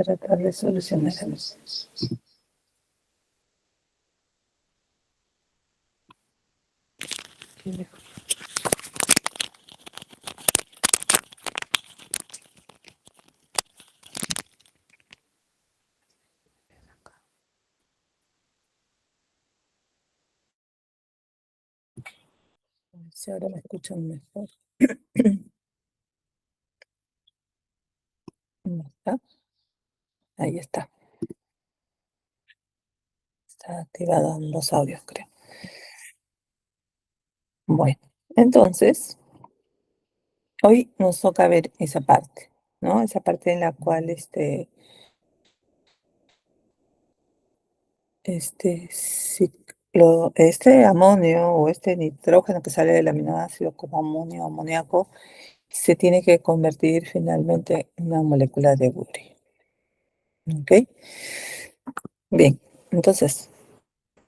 tratar de solucionar eso. Si ahora me escuchan mejor. ¿Está? Ahí está. Está activado los audios, creo. Bueno, entonces, hoy nos toca ver esa parte, ¿no? Esa parte en la cual este este amonio o este nitrógeno que sale del aminoácido como amonio o amoníaco se tiene que convertir finalmente en una molécula de urea. ¿Ok? Bien, entonces,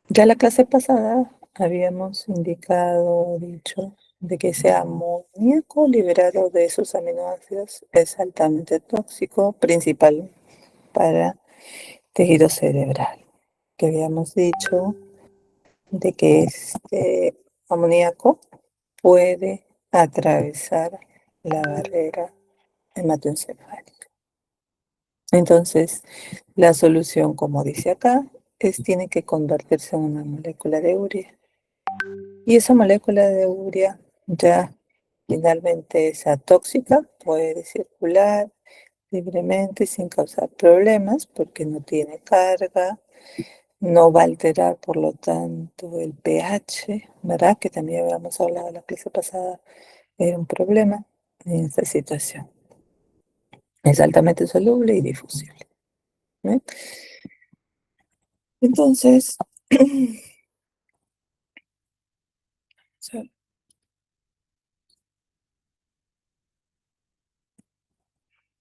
ya la clase pasada habíamos dicho de que ese amoníaco liberado de esos aminoácidos es altamente tóxico, principal para tejido cerebral. Que habíamos dicho de que este amoníaco puede atravesar la barrera hematoencefálica. Entonces, la solución, como dice acá, tiene que convertirse en una molécula de urea. Y esa molécula de urea ya finalmente es atóxica, puede circular libremente sin causar problemas porque no tiene carga, no va a alterar por lo tanto el pH, ¿verdad? Que también habíamos hablado la clase pasada, era un problema en esta situación. Es altamente soluble y difusible. ¿Eh? Entonces,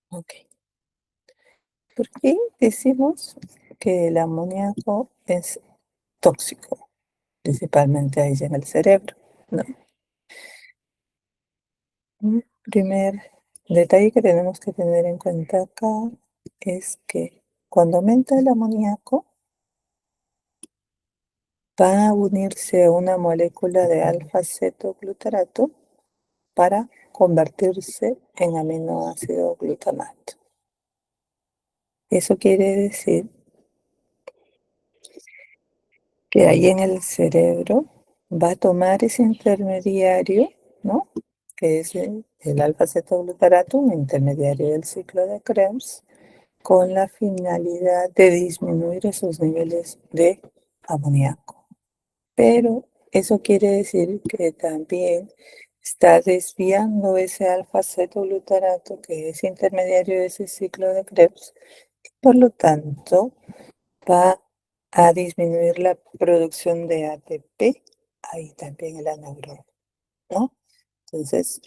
ok. ¿Por qué decimos que el amoníaco es tóxico? Principalmente ahí en el cerebro, ¿no? Un primer detalle que tenemos que tener en cuenta acá es que cuando aumenta el amoníaco, va a unirse a una molécula de alfa-cetoglutarato para convertirse en aminoácido glutamato. Eso quiere decir que ahí en el cerebro va a tomar ese intermediario, ¿no? Que es el alfa-cetoglutarato, un intermediario del ciclo de Krebs, con la finalidad de disminuir esos niveles de amoníaco. Pero eso quiere decir que también está desviando ese alfa-cetoglutarato, que es intermediario de ese ciclo de Krebs, y por lo tanto va a disminuir la producción de ATP, ahí también en la neurona, ¿no? Entonces,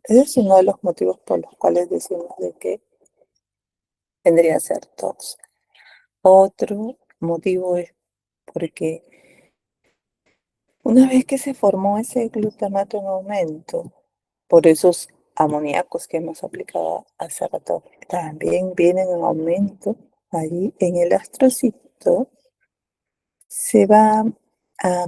ese es uno de los motivos por los cuales decimos de que tendría que ser tóxico. Otro motivo es porque una vez que se formó ese glutamato en aumento, por esos amoníacos que hemos aplicado hace rato, también vienen en aumento allí en el astrocito, se va a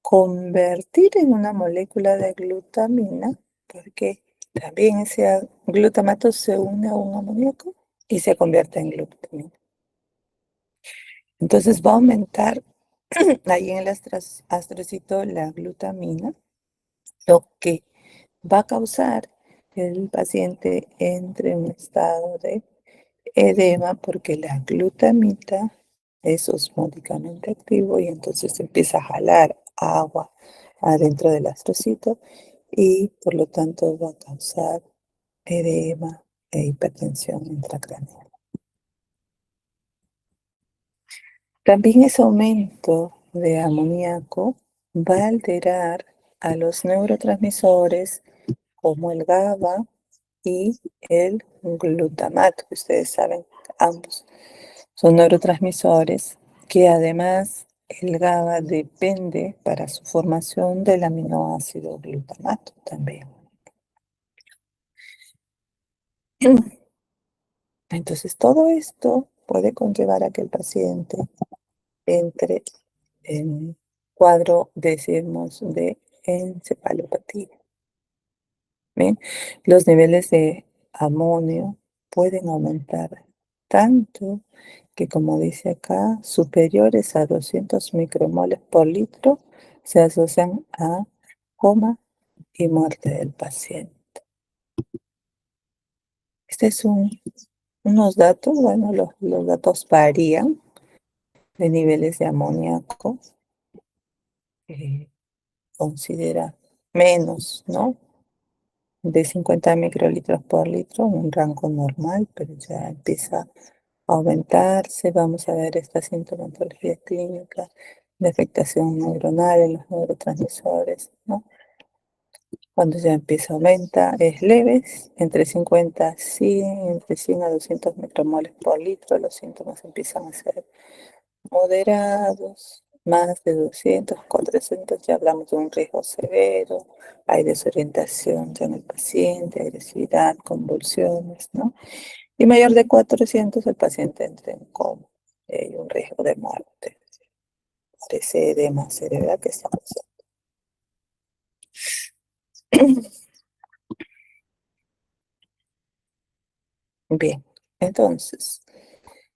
convertir en una molécula de glutamina, porque también ese glutamato se une a un amoníaco y se convierte en glutamina. Entonces va a aumentar ahí en el astrocito la glutamina, lo que va a causar que el paciente entre en un estado de edema porque la glutamita es osmóticamente activo y entonces empieza a jalar agua adentro del astrocito y por lo tanto va a causar edema e hipertensión intracraneal. También ese aumento de amoníaco va a alterar a los neurotransmisores como el GABA y el glutamato, que ustedes saben, ambos son neurotransmisores que además el GABA depende para su formación del aminoácido glutamato también. Entonces, todo esto puede conllevar a que el paciente entre en cuadro, decimos, de encefalopatía. ¿Ven? Los niveles de amonio pueden aumentar tanto que, como dice acá, superiores a 200 micromoles por litro se asocian a coma y muerte del paciente. Este es unos datos, bueno, los datos varían de niveles de amoníaco, considera menos, ¿no? De 50 microlitros por litro, un rango normal, pero ya empieza a aumentarse. Vamos a ver esta sintomatología clínica de afectación neuronal en los neurotransmisores, ¿no? Cuando ya empieza a aumentar, es leves, entre 50 a 100, entre 100 a 200 micromoles por litro, los síntomas empiezan a ser moderados, más de 200, 400, ya hablamos de un riesgo severo, hay desorientación ya en el paciente, agresividad, convulsiones, ¿no? Y mayor de 400, el paciente entra en coma, hay un riesgo de muerte. Parece edema cerebral que estamos haciendo. Bien, entonces,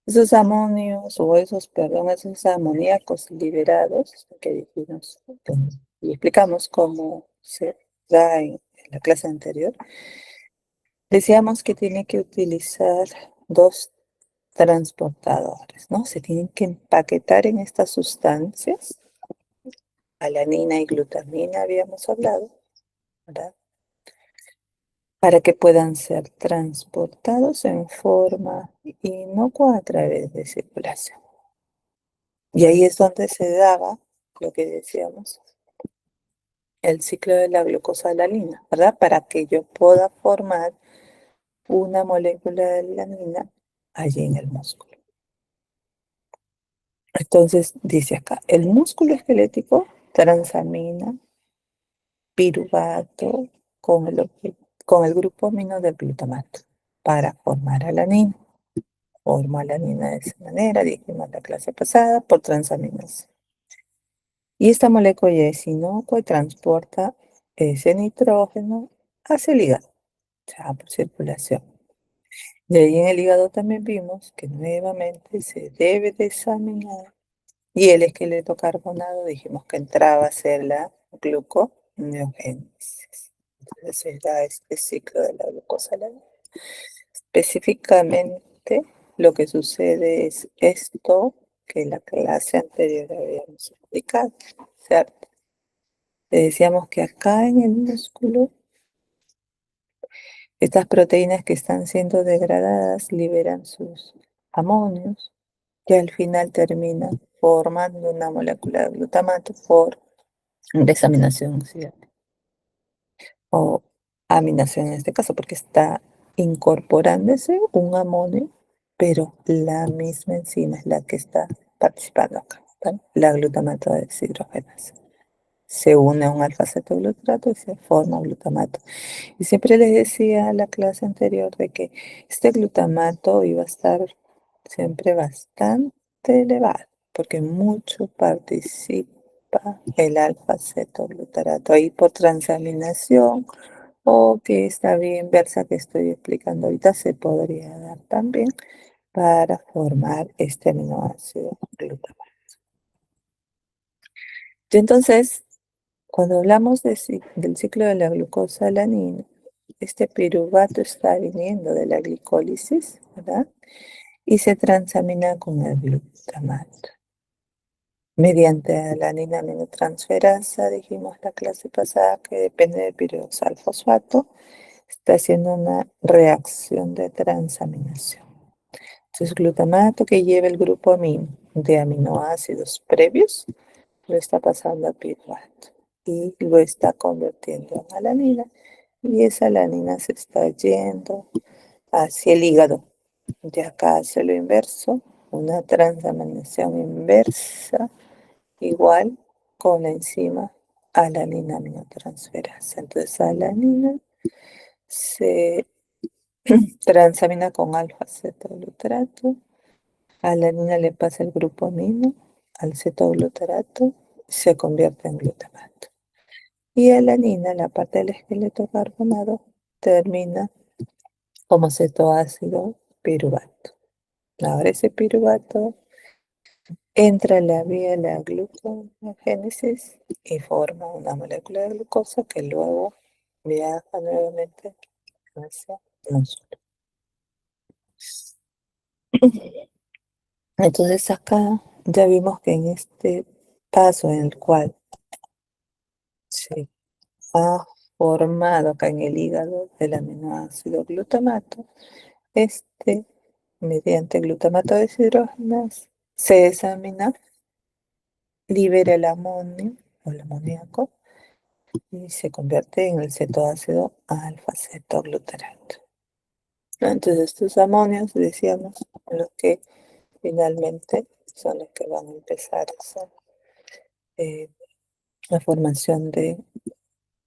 esos amonios o esos, perdón, esos amoníacos liberados que dijimos y explicamos cómo se da en la clase anterior, decíamos que tiene que utilizar dos transportadores, ¿no? Se tienen que empaquetar en estas sustancias, alanina y glutamina habíamos hablado, ¿verdad? Para que puedan ser transportados en forma inocua a través de circulación. Y ahí es donde se daba lo que decíamos, el ciclo de la glucosalanina, ¿verdad? Para que yo pueda formar una molécula de alanina allí en el músculo. Entonces dice acá, el músculo esquelético transamina piruvato con el grupo amino del glutamato para formar alanina. Forma alanina de esa manera, dijimos la clase pasada, por transaminación. Y esta molécula ya es inocua y transporta ese nitrógeno hacia el hígado, o sea, por circulación. Y ahí en el hígado también vimos que nuevamente se debe de examinar. Y el esqueleto carbonado dijimos que entraba a ser la gluconeogénesis. Entonces se da este ciclo de la glucosa. Específicamente lo que sucede es esto que en la clase anterior habíamos explicado, ¿cierto? Le decíamos que acá en el músculo, estas proteínas que están siendo degradadas liberan sus amonios, que al final terminan formando una molécula de glutamato por desaminación oxidativa, o aminación en este caso, porque está incorporándose un amonio, pero la misma enzima es la que está participando acá, ¿vale? La glutamato deshidrogenasa. Se une a un alfa-cetoglutarato y se forma glutamato. Y siempre les decía a la clase anterior de que este glutamato iba a estar siempre bastante elevado, porque mucho participa el alfa-cetoglutarato ahí por transaminación, o que esta vía inversa que estoy explicando ahorita se podría dar también para formar este aminoácido glutamato. Y entonces, cuando hablamos del ciclo de la glucosalanina, este piruvato está viniendo de la glicólisis, ¿verdad? Y se transamina con el glutamato. Mediante alanina aminotransferasa, dijimos la clase pasada que depende del piruvoxal fosfato, está haciendo una reacción de transaminación. Entonces, glutamato que lleva el grupo amino de aminoácidos previos lo está pasando a piruvato y lo está convirtiendo en alanina, y esa alanina se está yendo hacia el hígado. De acá hacia lo inverso, una transaminación inversa igual con la enzima alanina aminotransferasa. Entonces, alanina se Transamina con alfa-cetoglutarato. A la alanina le pasa el grupo amino al cetoglutarato, se convierte en glutamato. Y a la alanina, la parte del esqueleto carbonado, termina como cetoácido piruvato. Ahora ese piruvato entra a la vía de la glucogénesis y forma una molécula de glucosa que luego viaja nuevamente hacia músculo. Entonces acá ya vimos que en este paso en el cual se ha formado acá en el hígado el aminoácido glutamato, este, mediante glutamato deshidrogenasa, se examina, libera el amonio o el amoníaco y se convierte en el cetoácido alfa-cetoglutarato. Entonces estos amonios, decíamos, son los que finalmente son los que van a empezar a hacer la formación de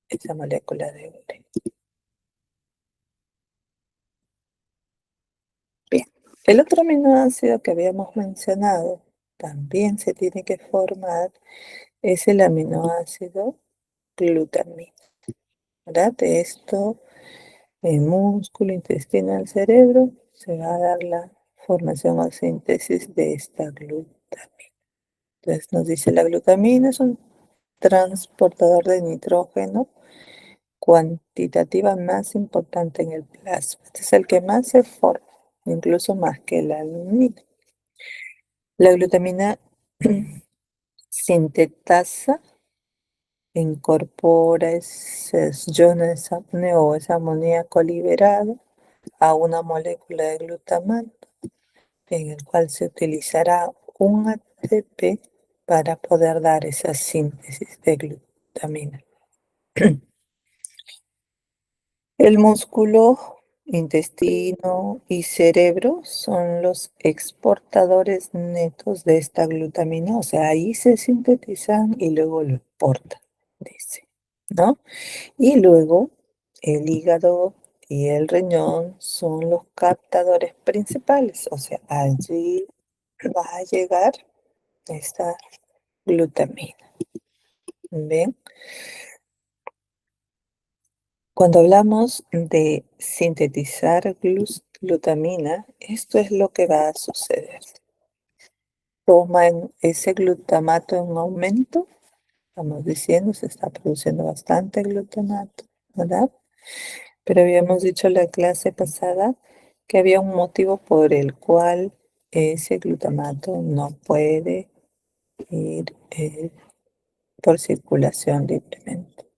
esa molécula de urea. Bien, el otro aminoácido que habíamos mencionado también se tiene que formar es el aminoácido glutamina. ¿Verdad? De esto, en músculo, intestino, el cerebro, se va a dar la formación o síntesis de esta glutamina. Entonces nos dice la glutamina es un transportador de nitrógeno cuantitativa más importante en el plasma. Este es el que más se forma, incluso más que la alanina. La glutamina sintetasa, incorpora esos iones o ese amoníaco liberado a una molécula de glutamato, en el cual se utilizará un ATP para poder dar esa síntesis de glutamina. El músculo, intestino y cerebro son los exportadores netos de esta glutamina, o sea, ahí se sintetizan y luego lo exportan, dice, ¿no? Y luego el hígado y el riñón son los captadores principales, o sea, allí va a llegar esta glutamina. ¿Ven? Cuando hablamos de sintetizar glutamina, esto es lo que va a suceder. Toman ese glutamato en aumento, estamos diciendo, se está produciendo bastante glutamato, ¿verdad? Pero habíamos dicho en la clase pasada que había un motivo por el cual ese glutamato no puede ir por circulación libremente.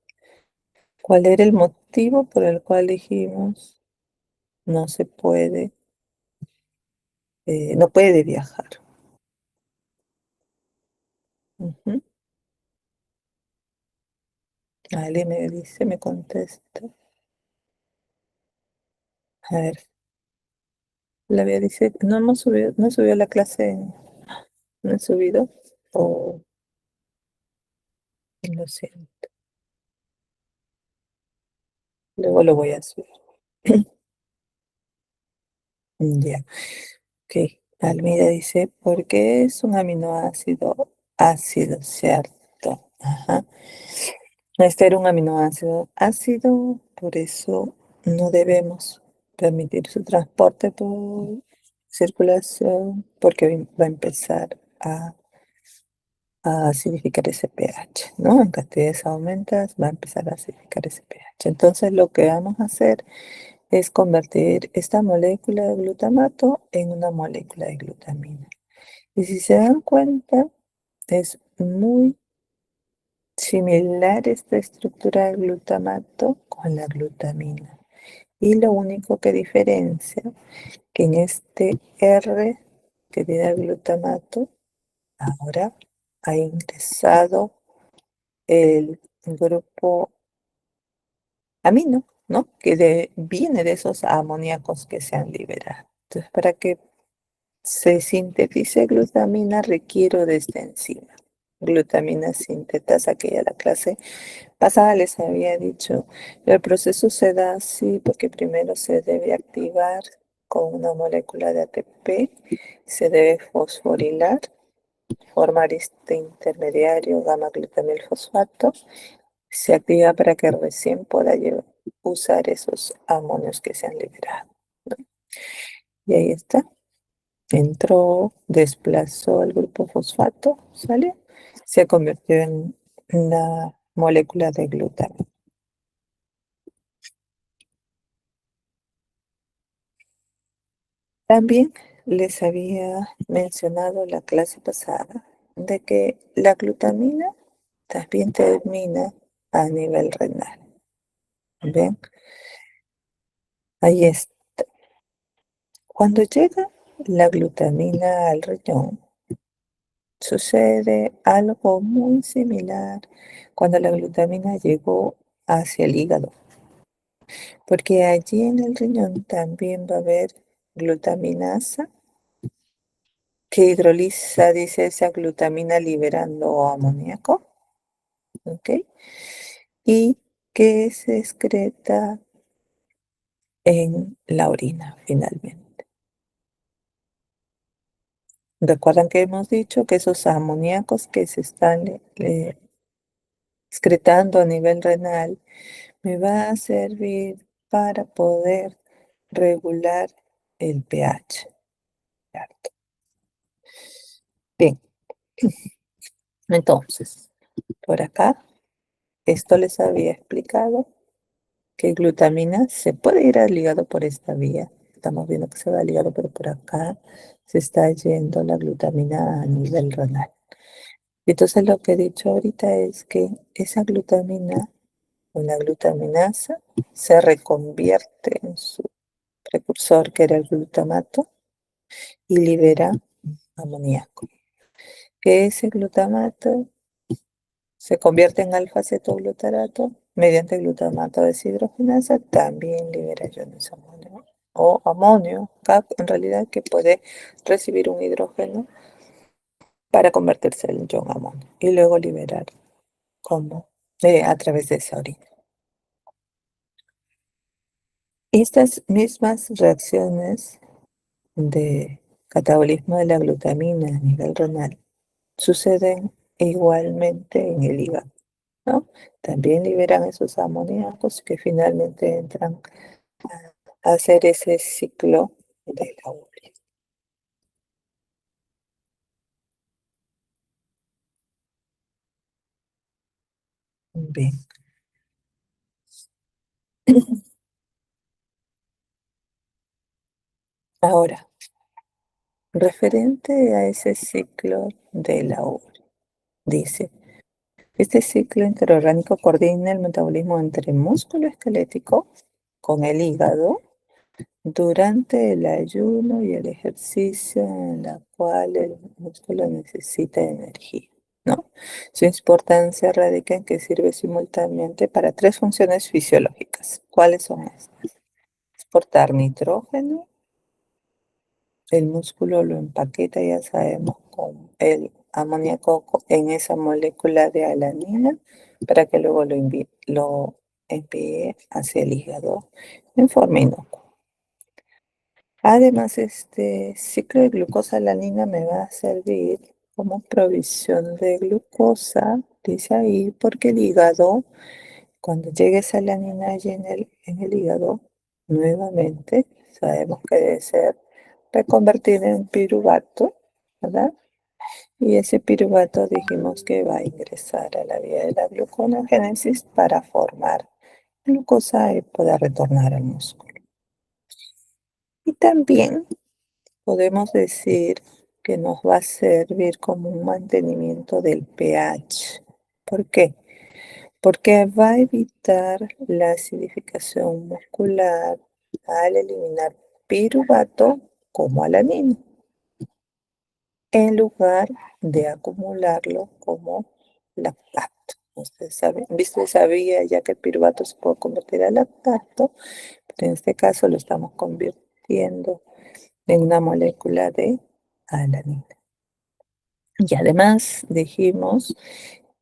¿Cuál era el motivo por el cual dijimos no se puede, no puede viajar? Ujú. Ale me dice, me contesta. A ver, la Bea dice, no hemos subido, no subió la clase, no he subido, o lo siento, luego lo voy a subir. Ya, ok. Almira dice, ¿por qué es un aminoácido ácido, cierto? Ajá. Este era un aminoácido ácido, por eso no debemos permitir su transporte por circulación, porque va a empezar a acidificar ese pH, ¿no? En cantidades aumentas, va a empezar a acidificar ese pH. Entonces lo que vamos a hacer es convertir esta molécula de glutamato en una molécula de glutamina. Y si se dan cuenta, es muy similar esta estructura del glutamato con la glutamina. Y lo único que diferencia que en este R que tiene el glutamato, ahora ha ingresado el grupo amino, ¿no? Que viene de esos amoníacos que se han liberado. Entonces, para que se sintetice glutamina, requiero de esta enzima. Glutamina sintetasa, que ya la clase pasada les había dicho, el proceso se da así porque primero se debe activar con una molécula de ATP, se debe fosforilar, formar este intermediario gamma-glutamil fosfato, se activa para que recién pueda usar esos amonios que se han liberado. Y ahí está. Entró, desplazó el grupo fosfato, ¿sale? Se convirtió en una molécula de glutaminas. También les había mencionado la clase pasada de que la glutamina también termina a nivel renal. ¿Ven? Ahí es. Cuando llega la glutamina al riñón, sucede algo muy similar cuando la glutamina llegó hacia el hígado, porque allí en el riñón también va a haber glutaminasa que hidroliza, dice esa glutamina liberando amoníaco, ¿ok? Y que se excreta en la orina finalmente. Recuerdan que hemos dicho que esos amoníacos que se están excretando a nivel renal me va a servir para poder regular el pH. ¿Cierto? Bien, entonces, por acá, esto les había explicado que glutamina se puede ir al hígado por esta vía. Estamos viendo que se va al hígado, pero por acá se está yendo la glutamina a nivel renal. Entonces lo que he dicho ahorita es que esa glutamina, una glutaminasa, se reconvierte en su precursor, que era el glutamato, y libera amoníaco. Que ese glutamato se convierte en alfa-cetoglutarato mediante glutamato deshidrogenasa, también libera iones amonio o amonio, en realidad que puede recibir un hidrógeno para convertirse en ion amonio y luego liberar como a través de esa orina. Estas mismas reacciones de catabolismo de la glutamina a nivel renal suceden igualmente en el hígado, ¿no? También liberan esos amoníacos que finalmente entran a hacer ese ciclo de la urea. Bien. Ahora, referente a ese ciclo de la urea, dice, este ciclo interorgánico coordina el metabolismo entre el músculo esquelético con el hígado durante el ayuno y el ejercicio en la cual el músculo necesita energía, ¿no? Su importancia radica en que sirve simultáneamente para tres funciones fisiológicas. ¿Cuáles son estas? Exportar nitrógeno, el músculo lo empaqueta, ya sabemos, con el amoníaco en esa molécula de alanina para que luego lo envíe hacia el hígado en forma inocua. Además, este ciclo de glucosa-alanina me va a servir como provisión de glucosa, dice ahí, porque el hígado, cuando llegue esa alanina allí en el hígado, nuevamente sabemos que debe ser reconvertida en piruvato, ¿verdad? Y ese piruvato dijimos que va a ingresar a la vía de la gluconogénesis para formar glucosa y poder retornar al músculo. Y también podemos decir que nos va a servir como un mantenimiento del pH. ¿Por qué? Porque va a evitar la acidificación muscular al eliminar piruvato como alanina, en lugar de acumularlo como lactato. Ustedes saben, ¿viste? Sabía ya que el piruvato se puede convertir a lactato, pero en este caso lo estamos convirtiendo en una molécula de alanina. Y además dijimos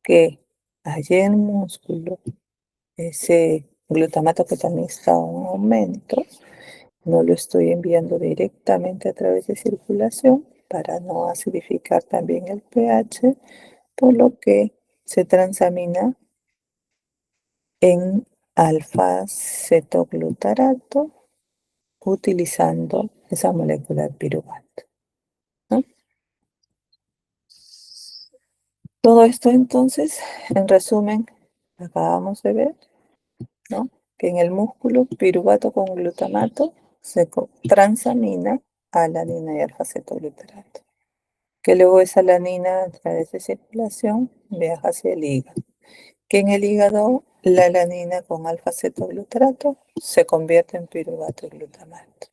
que allí en el músculo, ese glutamato que también está en aumento, no lo estoy enviando directamente a través de circulación para no acidificar también el pH, por lo que se transamina en alfa-cetoglutarato utilizando esa molécula de piruvato, ¿no? Todo esto entonces, en resumen, acabamos de ver, ¿no? Que en el músculo piruvato con glutamato se transamina alanina y alfa-cetoglutarato, que luego esa alanina a través de circulación viaja hacia el hígado, que en el hígado la alanina con alfa-cetoglutarato se convierte en piruvato y glutamato.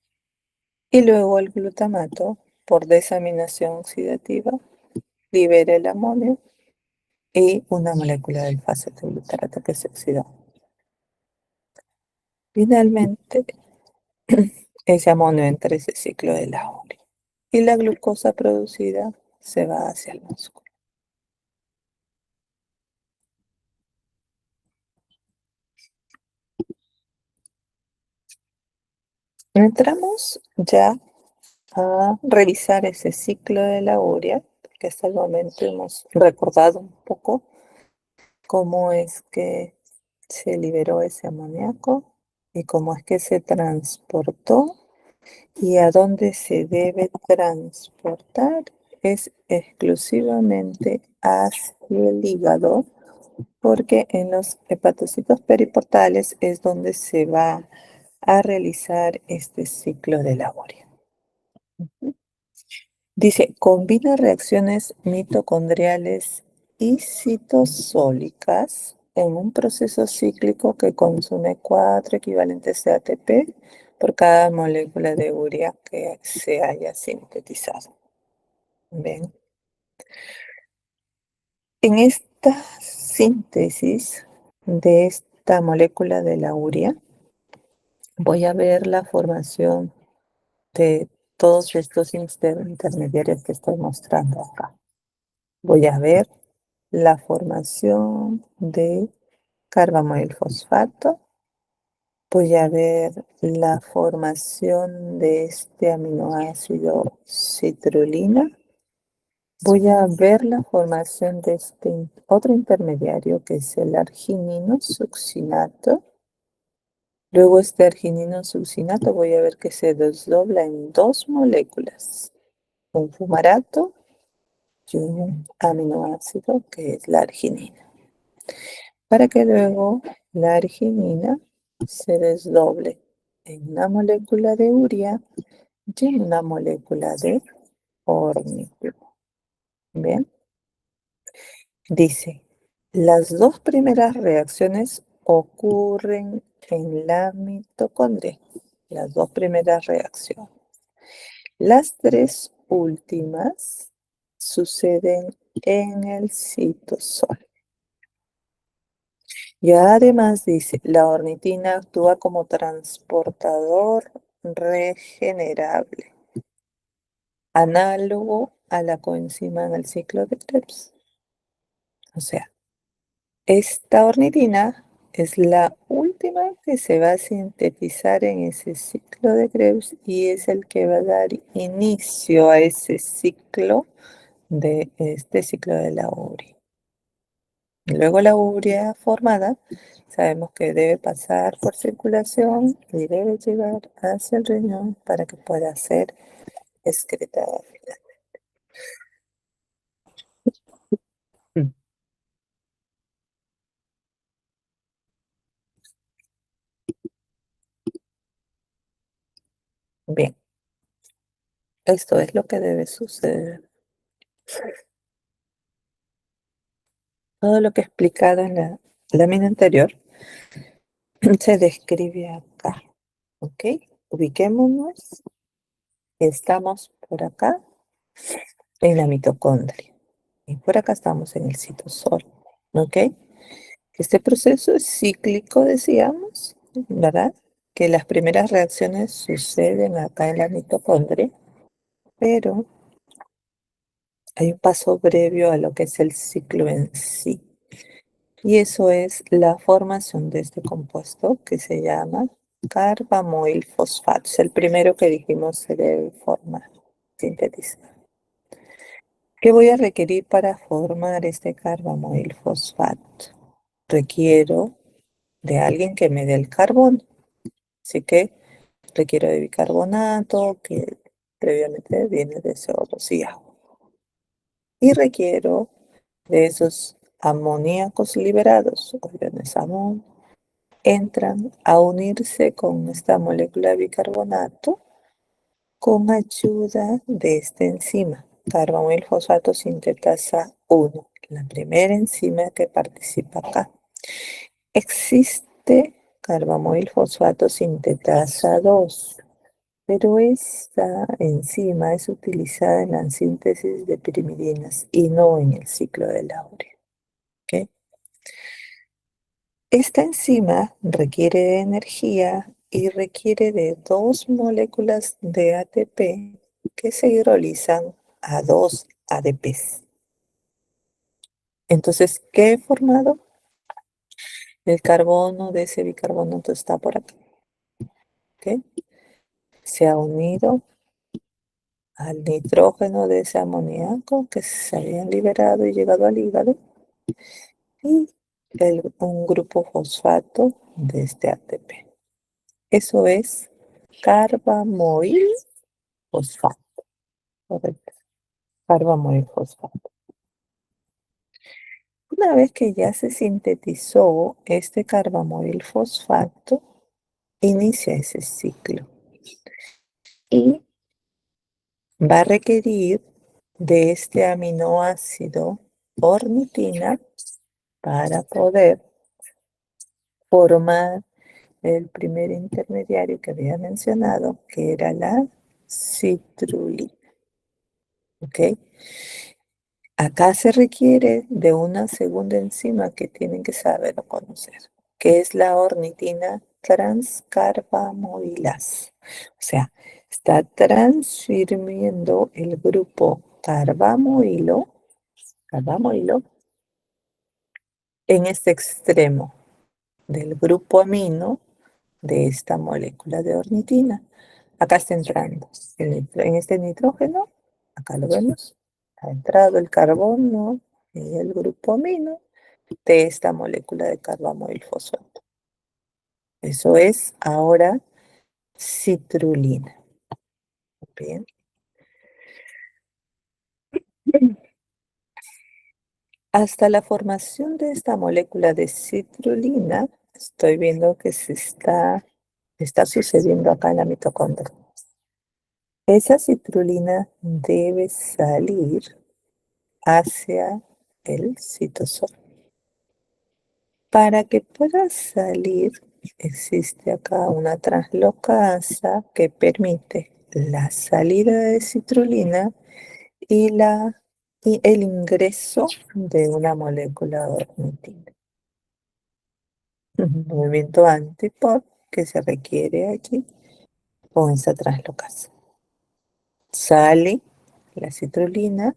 Y luego el glutamato, por desaminación oxidativa, libera el amonio y una molécula del alfa-cetoglutarato que se oxidó. Finalmente, ese amonio entra ese ciclo de la urea y la glucosa producida se va hacia el músculo. Entramos ya a revisar ese ciclo de la urea, que hasta el momento hemos recordado un poco cómo es que se liberó ese amoníaco y cómo es que se transportó y a dónde se debe transportar es exclusivamente hacia el hígado, porque en los hepatocitos periportales es donde se va a realizar este ciclo de la urea. Dice, combina reacciones mitocondriales y citosólicas en un proceso cíclico que consume 4 equivalentes de ATP por cada molécula de urea que se haya sintetizado. Bien. En esta síntesis de esta molécula de la urea, voy a ver la formación de todos estos intermediarios que estoy mostrando acá. Voy a ver la formación de carbamoil fosfato. Voy a ver la formación de este aminoácido citrulina. Voy a ver la formación de este otro intermediario que es el arginino succinato. Luego este arginino succinato voy a ver que se desdobla en dos moléculas, un fumarato y un aminoácido que es la arginina, para que luego la arginina se desdoble en una molécula de urea y en una molécula de ornitina. Bien, dice, las dos primeras reacciones ocurren en la mitocondria, las dos primeras reacciones. Las tres últimas suceden en el citosol. Y además dice, la ornitina actúa como transportador regenerable, análogo a la coenzima en el ciclo de Krebs. O sea, esta ornitina es la última que se va a sintetizar en ese ciclo de Krebs y es el que va a dar inicio a ese ciclo de este ciclo de la urea. Luego la urea formada, sabemos que debe pasar por circulación y debe llegar hacia el riñón para que pueda ser excretada. Mm. Bien, esto es lo que debe suceder. Todo lo que he explicado en la lámina anterior se describe acá, ¿ok? Ubiquémonos, estamos por acá en la mitocondria y por acá estamos en el citosol, ¿ok? Este proceso es cíclico, decíamos, ¿verdad? Que las primeras reacciones suceden acá en la mitocondria, pero hay un paso previo a lo que es el ciclo en sí. Y eso es la formación de este compuesto que se llama carbamoil fosfato. Es el primero que dijimos se debe formar, sintetizar. ¿Qué voy a requerir para formar este carbamoil fosfato? Requiero de alguien que me dé el carbono. Así que requiero de bicarbonato, que previamente viene de CO2 y agua. Y requiero de esos amoníacos liberados, o iones amón, entran a unirse con esta molécula de bicarbonato con ayuda de esta enzima, carbamoil fosfato sintetasa 1, la primera enzima que participa acá. Existe carbamoil fosfato sintetasa 2, pero esta enzima es utilizada en la síntesis de pirimidinas y no en el ciclo del áureo. ¿Ok? Esta enzima requiere de energía y requiere de dos moléculas de ATP que se hidrolizan a dos ADPs. Entonces, ¿qué he formado? El carbono de ese bicarbonato está por acá. ¿Ok? Se ha unido al nitrógeno de ese amoníaco que se habían liberado y llegado al hígado y un grupo fosfato de este ATP. Eso es carbamoil fosfato, correcto, carbamoil fosfato. Una vez que ya se sintetizó este carbamoil fosfato, inicia ese ciclo y va a requerir de este aminoácido ornitina para poder formar el primer intermediario que había mencionado, que era la citrulina. ¿Ok? Acá se requiere de una segunda enzima que tienen que saber o conocer, que es la ornitina transcarbamoilasa. O sea, está transfiriendo el grupo carbamoilo en este extremo del grupo amino de esta molécula de ornitina. Acá está entrando en este nitrógeno, acá lo vemos, ha entrado el carbono y el grupo amino de esta molécula de carbamoil fosfato. Eso es ahora citrulina. Bien. Hasta la formación de esta molécula de citrulina, estoy viendo que está sucediendo acá en la mitocondria. Esa citrulina debe salir hacia el citosol. Para que pueda salir, existe acá una translocasa que permite la salida de citrulina y el ingreso de una molécula de ornitina. Un movimiento antipod que se requiere aquí con esa translocasa. Sale la citrulina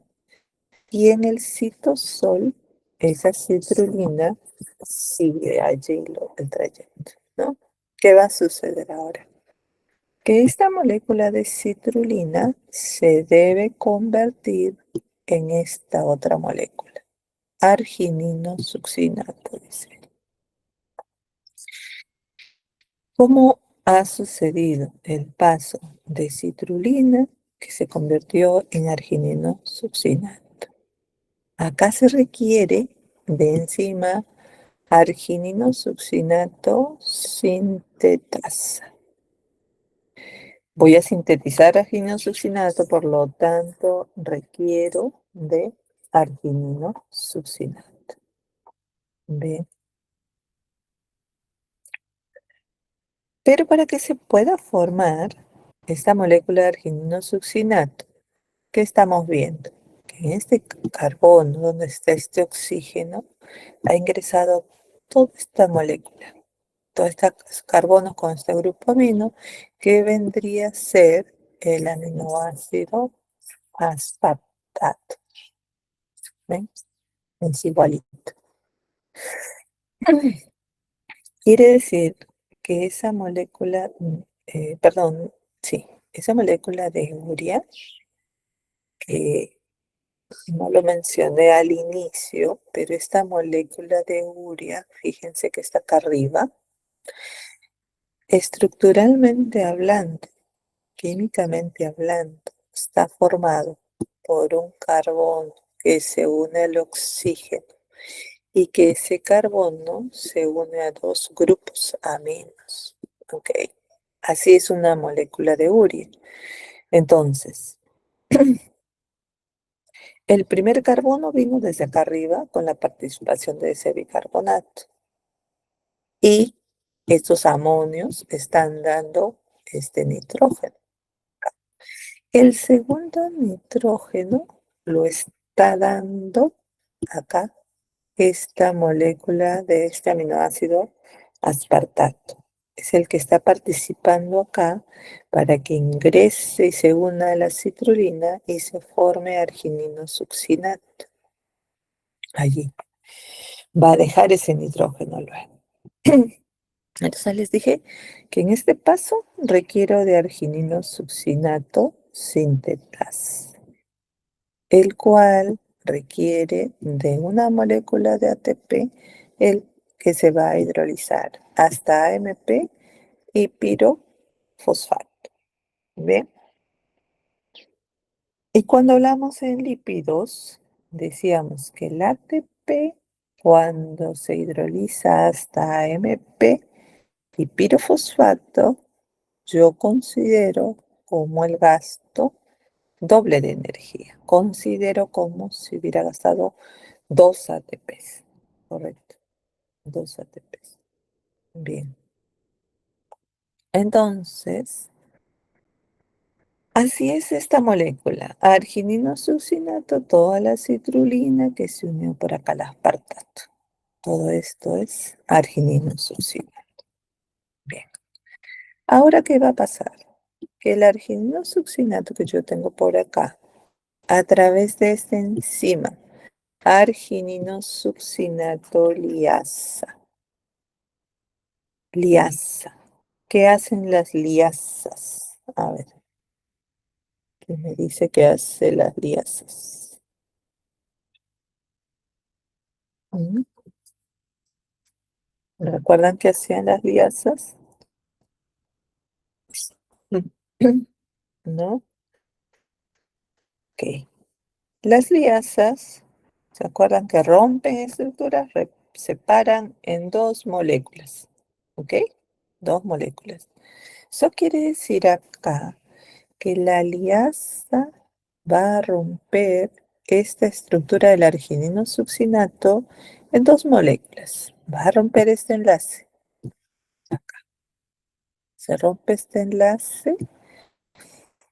y en el citosol esa citrulina sigue allí el trayecto, ¿no? ¿Qué va a suceder ahora? Que esta molécula de citrulina se debe convertir en esta otra molécula, arginino succinato, dice. ¿Cómo ha sucedido el paso de citrulina que se convirtió en arginino succinato? Acá se requiere de enzima arginino succinato sintetasa. Voy a sintetizar arginino succinato, por lo tanto requiero de arginino succinato. Bien. Pero para que se pueda formar esta molécula de arginino succinato, ¿qué estamos viendo? Que en este carbono, donde está este oxígeno, ha ingresado toda esta molécula, todos estos carbonos con este grupo amino, que vendría a ser el aminoácido aspartato. ¿Ven? Es igualito. Quiere decir que esa molécula, perdón, sí, esa molécula de urea, que no lo mencioné al inicio, pero esta molécula de urea, fíjense que está acá arriba, estructuralmente hablando, químicamente hablando, está formado por un carbono que se une al oxígeno y que ese carbono se une a dos grupos aminos. ¿Ok? Así es una molécula de urea. Entonces, el primer carbono vino desde acá arriba con la participación de ese bicarbonato. Y estos amonios están dando este nitrógeno. El segundo nitrógeno lo está dando acá esta molécula de este aminoácido aspartato. Es el que está participando acá para que ingrese y se una a la citrulina y se forme arginino succinato. Allí va a dejar ese nitrógeno luego. Entonces les dije que en este paso requiero de arginino succinato sintetasa, el cual requiere de una molécula de ATP, el que se va a hidrolizar hasta AMP y pirofosfato. ¿Bien? Y cuando hablamos en lípidos, decíamos que el ATP, cuando se hidroliza hasta AMP y pirofosfato, yo considero como el gasto doble de energía. Considero como si hubiera gastado 2 ATPs. Correcto, 2 ATPs. Bien. Entonces, así es esta molécula. Arginino succinato, toda la citrulina que se unió por acá al aspartato. Todo esto es arginino succinato. Bien. Ahora, ¿qué va a pasar? Que el arginino succinato que yo tengo por acá, a través de esta enzima, arginino succinato liasa. Liasa. ¿Qué hacen las liasas? A ver, ¿qué me dice que hace las liasas? ¿Mm? ¿Recuerdan qué hacían las liasas? ¿No? Ok. Las liasas, ¿se acuerdan que rompen estructuras? Separan en dos moléculas. ¿Ok? Dos moléculas. Eso quiere decir acá que la liasa va a romper esta estructura del arginino succinato en dos moléculas. Va a romper este enlace. Se rompe este enlace,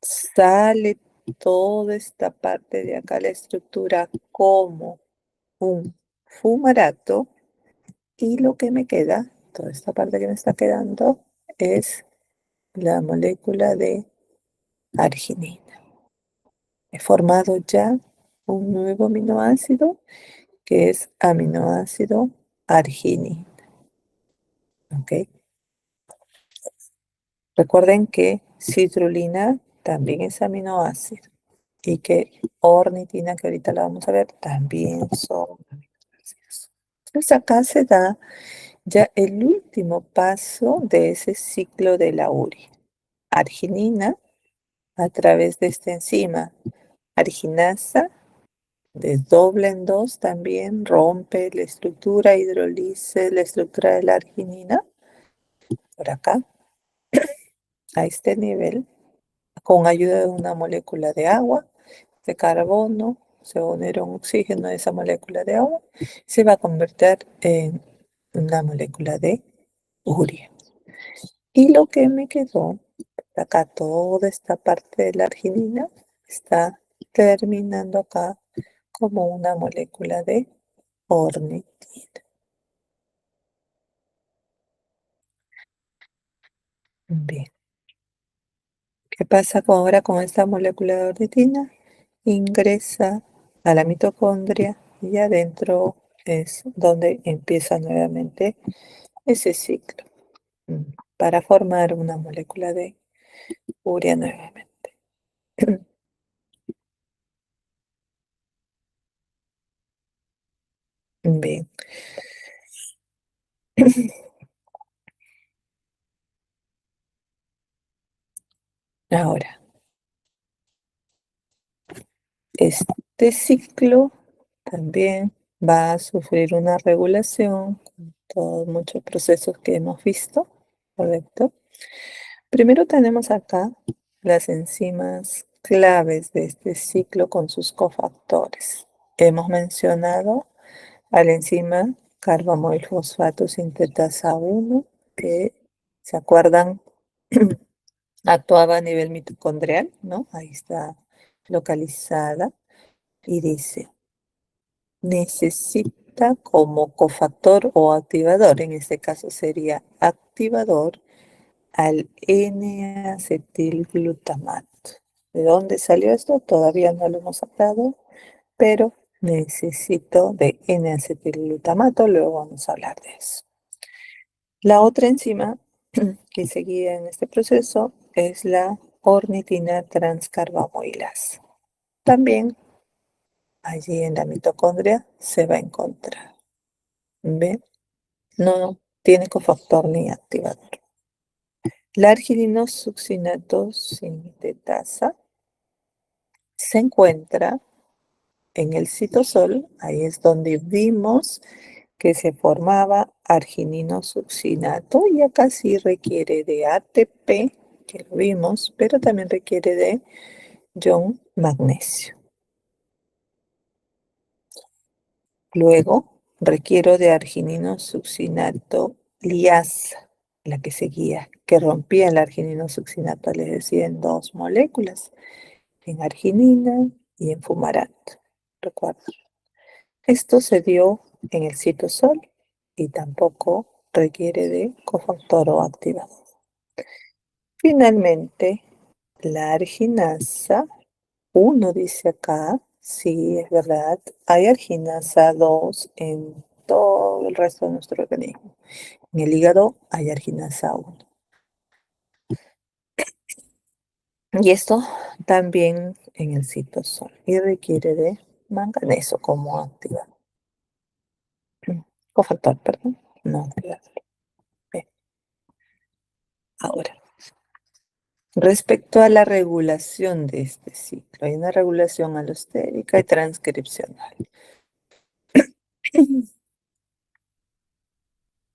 sale toda esta parte de acá, la estructura como un fumarato, y lo que me queda, toda esta parte que me está quedando, es la molécula de arginina. He formado ya un nuevo aminoácido que es aminoácido arginina. ¿Ok? Recuerden que citrulina también es aminoácido y que ornitina, que ahorita la vamos a ver, también son aminoácidos. Entonces acá se da ya el último paso de ese ciclo de la urea. Arginina a través de esta enzima arginasa desdobla en dos también, rompe la estructura, hidrolice la estructura de la arginina por acá, a este nivel, con ayuda de una molécula de agua, de carbono, se va a unir un oxígeno a esa molécula de agua, se va a convertir en una molécula de urea. Y lo que me quedó, acá toda esta parte de la arginina está terminando acá como una molécula de ornitina. Bien, ¿qué pasa ahora con esta molécula de ornitina? Ingresa a la mitocondria y adentro es donde empieza nuevamente ese ciclo para formar una molécula de urea nuevamente. Bien. Ahora, este ciclo también va a sufrir una regulación con todos muchos procesos que hemos visto, ¿correcto? Primero tenemos acá las enzimas claves de este ciclo con sus cofactores. Hemos mencionado a la enzima carbamoil fosfato sintetasa 1, que, ¿se acuerdan? Actuaba a nivel mitocondrial, ¿no? Ahí está localizada y dice, necesita como cofactor o activador, en este caso sería activador, al N-acetilglutamato. ¿De dónde salió esto? Todavía no lo hemos hablado, pero necesito de N-acetilglutamato, luego vamos a hablar de eso. La otra enzima que seguía en este proceso es la ornitina transcarbamoilasa. También allí en la mitocondria se va a encontrar. ¿Ven? No tiene cofactor ni activador. La argininosuccinato sintetasa se encuentra en el citosol, ahí es donde vimos que se formaba argininosuccinato y acá sí requiere de ATP, que lo vimos, pero también requiere de ion magnesio. Luego requiero de argininosuccinato liasa, la que seguía, que rompía el argininosuccinato, les decía, en dos moléculas, en arginina y en fumarato. Recuerda. Esto se dio en el citosol y tampoco requiere de cofactor o activador. Finalmente, la arginasa 1 dice acá, sí, es verdad, hay arginasa 2 en todo el resto de nuestro organismo. En el hígado hay arginasa 1. Y esto también en el citosol y requiere de manganeso como activador. Cofactor, perdón, no activador. Bien. Ahora, respecto a la regulación de este ciclo, hay una regulación alostérica y transcripcional.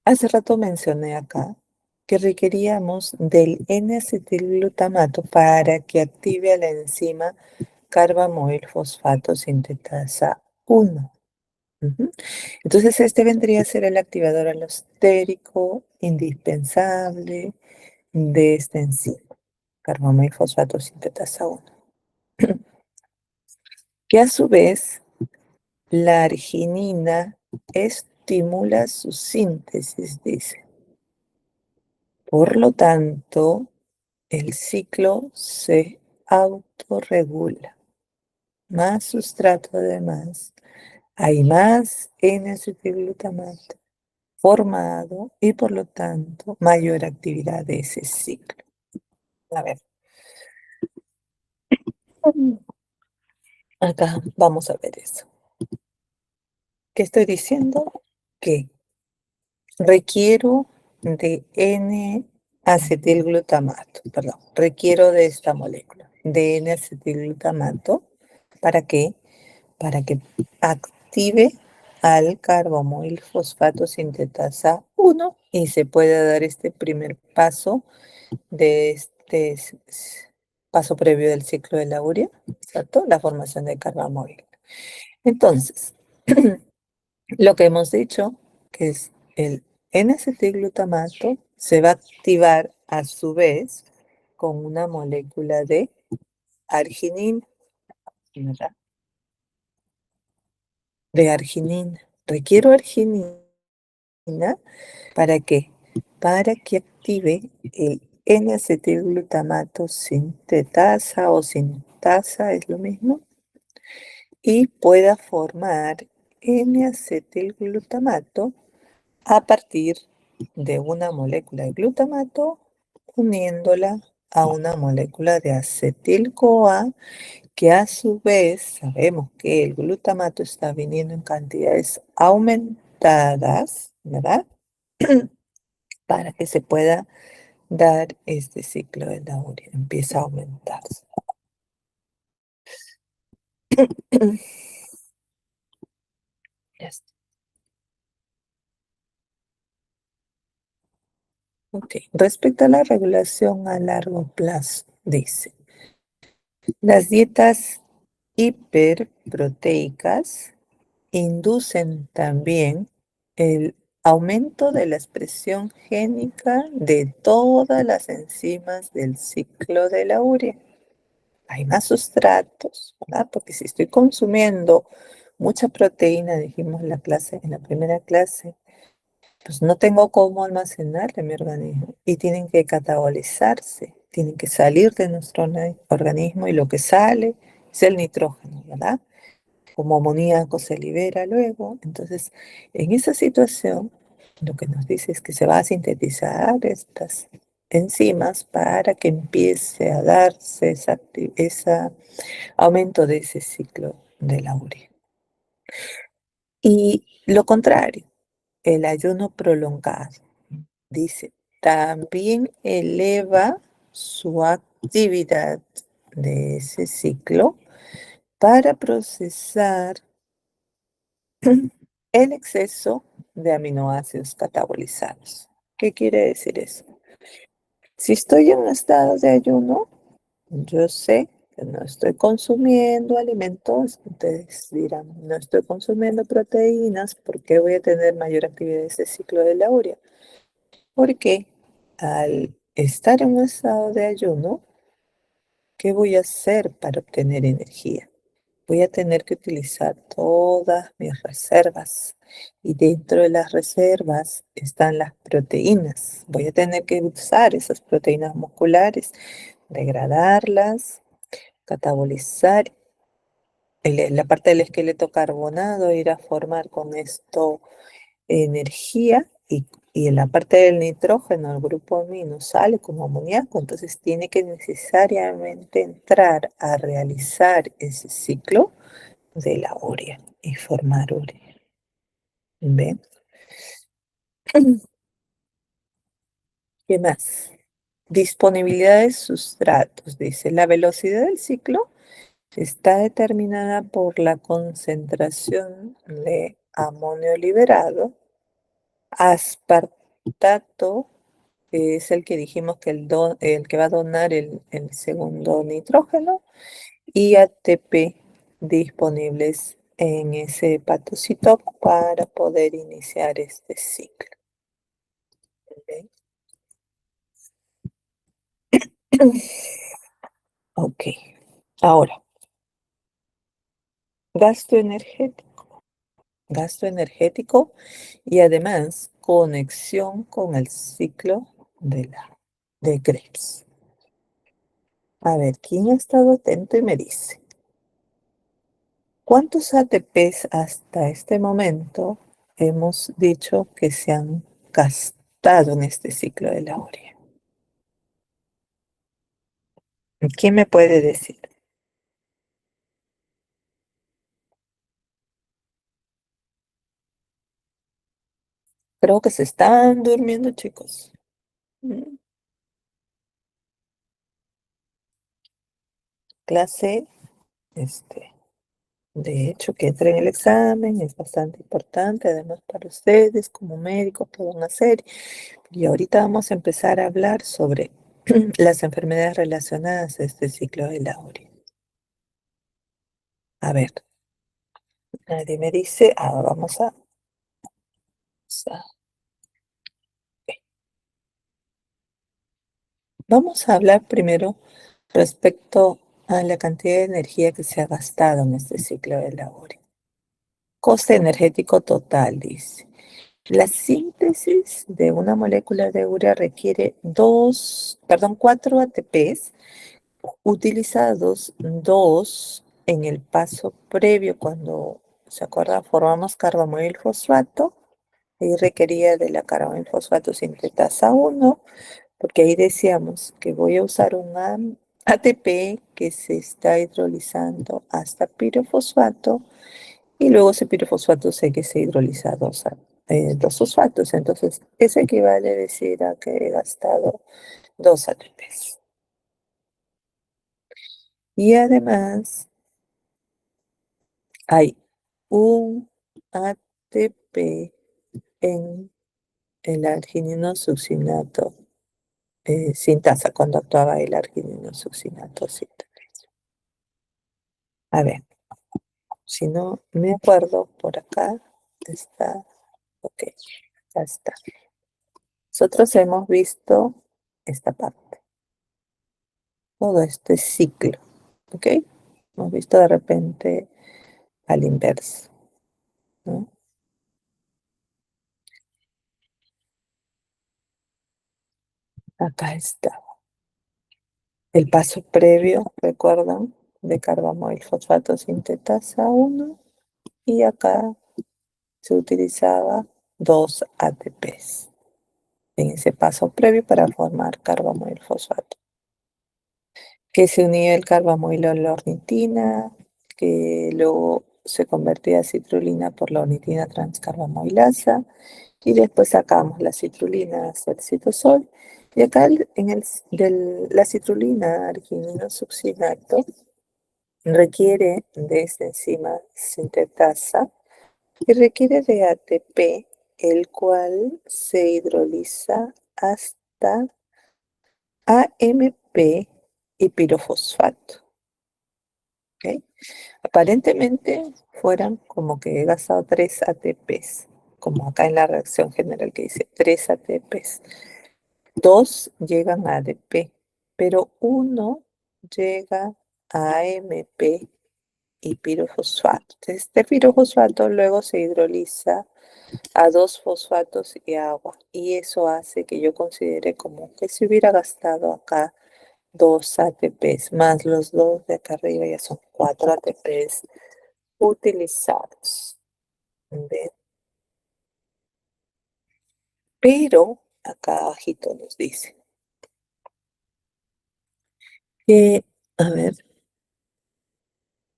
Hace rato mencioné acá que requeríamos del N-acetilglutamato para que active a la enzima carbamoil fosfato sintetasa 1. Entonces este vendría a ser el activador alostérico indispensable de esta enzima, carbamoil fosfato sintetasa 1. Que a su vez la arginina estimula su síntesis, dice. Por lo tanto, el ciclo se autorregula. Más sustrato además, hay más N-acetilglutamato formado y por lo tanto mayor actividad de ese ciclo. A ver, acá vamos a ver eso. ¿Qué estoy diciendo? Que requiero de N-acetilglutamato, perdón, requiero de esta molécula, de N-acetilglutamato. ¿Para qué? Para que active al carbamoil fosfato sintetasa 1 y se pueda dar este primer paso de este paso previo del ciclo de la urea, ¿cierto? La formación de carbamoil. Entonces, lo que hemos dicho, que es el N-acetilglutamato, se va a activar a su vez con una molécula de arginina, ¿verdad? De arginina. Requiero arginina. ¿Para qué? Para que active el N-acetilglutamato sintetasa o sintasa, es lo mismo, y pueda formar N-acetilglutamato a partir de una molécula de glutamato uniéndola a una molécula de acetil-CoA, que a su vez sabemos que el glutamato está viniendo en cantidades aumentadas, ¿verdad? Para que se pueda dar este ciclo de la urea, empieza a aumentarse. Ya está. Ok, respecto a la regulación a largo plazo, dice, las dietas hiperproteicas inducen también el aumento de la expresión génica de todas las enzimas del ciclo de la urea. Hay más sustratos, ¿verdad? Porque si estoy consumiendo mucha proteína, dijimos en la primera clase, pues no tengo cómo almacenarla en mi organismo y tienen que catabolizarse, tienen que salir de nuestro organismo y lo que sale es el nitrógeno, ¿verdad? Como amoníaco se libera luego. Entonces, en esa situación, lo que nos dice es que se va a sintetizar estas enzimas para que empiece a darse ese aumento de ese ciclo de la urea. Y lo contrario, el ayuno prolongado, dice, también eleva su actividad de ese ciclo para procesar el exceso de aminoácidos catabolizados. ¿Qué quiere decir eso? Si estoy en un estado de ayuno, yo sé que no estoy consumiendo alimentos, ustedes dirán, no estoy consumiendo proteínas, ¿por qué voy a tener mayor actividad de ese ciclo de la urea? Porque al estar en un estado de ayuno, ¿qué voy a hacer para obtener energía? Voy a tener que utilizar todas mis reservas y dentro de las reservas están las proteínas. Voy a tener que usar esas proteínas musculares, degradarlas, catabolizar la parte del esqueleto carbonado, ir a formar con esto energía y en la parte del nitrógeno, el grupo amino sale como amoníaco, entonces tiene que necesariamente entrar a realizar ese ciclo de la urea y formar urea. ¿Ven? ¿Qué más? Disponibilidad de sustratos, dice. La velocidad del ciclo está determinada por la concentración de amonio liberado, aspartato, que es el que dijimos que el que va a donar el segundo nitrógeno, y ATP disponibles en ese hepatocitopo para poder iniciar este ciclo. ¿Ok? Ok. Ahora, gasto energético. Gasto energético y además conexión con el ciclo de Krebs. A ver, ¿quién ha estado atento y me dice? ¿Cuántos ATPs hasta este momento hemos dicho que se han gastado en este ciclo de la urea? ¿Quién me puede decir? Creo que se están durmiendo, chicos. Mm, Clase, este, de hecho, que entre en el examen es bastante importante, además para ustedes como médicos pueden hacer. Y ahorita vamos a empezar a hablar sobre las enfermedades relacionadas a este ciclo de la urea. A ver, nadie me dice, vamos a hablar primero respecto a la cantidad de energía que se ha gastado en este ciclo de la urea. Coste energético total, dice. La síntesis de una molécula de urea requiere 4 ATPs utilizados 2 en el paso previo cuando ¿Se acuerda? Formamos carbamoil fosfato y requería de la carbamoil fosfato sintetasa 1, porque ahí decíamos que voy a usar un ATP que se está hidrolizando hasta pirofosfato y luego ese pirofosfato sé que se hidroliza a dos fosfatos. Entonces, eso equivale a decir a que he gastado dos ATPs. Y además hay un ATP en el arginino succinato sintasa, cuando actuaba el arginino succinato sintasa. A ver, si no me acuerdo, por acá está, ok, ya está. Nosotros hemos visto esta parte, todo este ciclo, ok. Hemos visto de repente al inverso, ¿no? Acá está. El paso previo, ¿recuerdan? De carbamoil fosfato sintetasa 1 y acá se utilizaba dos ATPs en ese paso previo para formar carbamoil fosfato, que se unía el carbamoil a la ornitina, que luego se convertía a citrulina por la ornitina transcarbamoilasa, y después sacamos la citrulina hacia el citosol. Y acá la citrulina arginino succinato requiere de esta enzima sintetasa y requiere de ATP, el cual se hidroliza hasta AMP y pirofosfato. ¿Ok? Aparentemente fueran como que he gastado 3 ATPs, como acá en la reacción general que dice 3 ATPs. Dos llegan a ADP, pero uno llega a AMP y pirofosfato. Este pirofosfato luego se hidroliza a dos fosfatos y agua, y eso hace que yo considere como que si hubiera gastado acá dos ATPs, más los dos de acá arriba ya son cuatro ATPs utilizados. ¿Ven? Pero acá abajito nos dice que, a ver,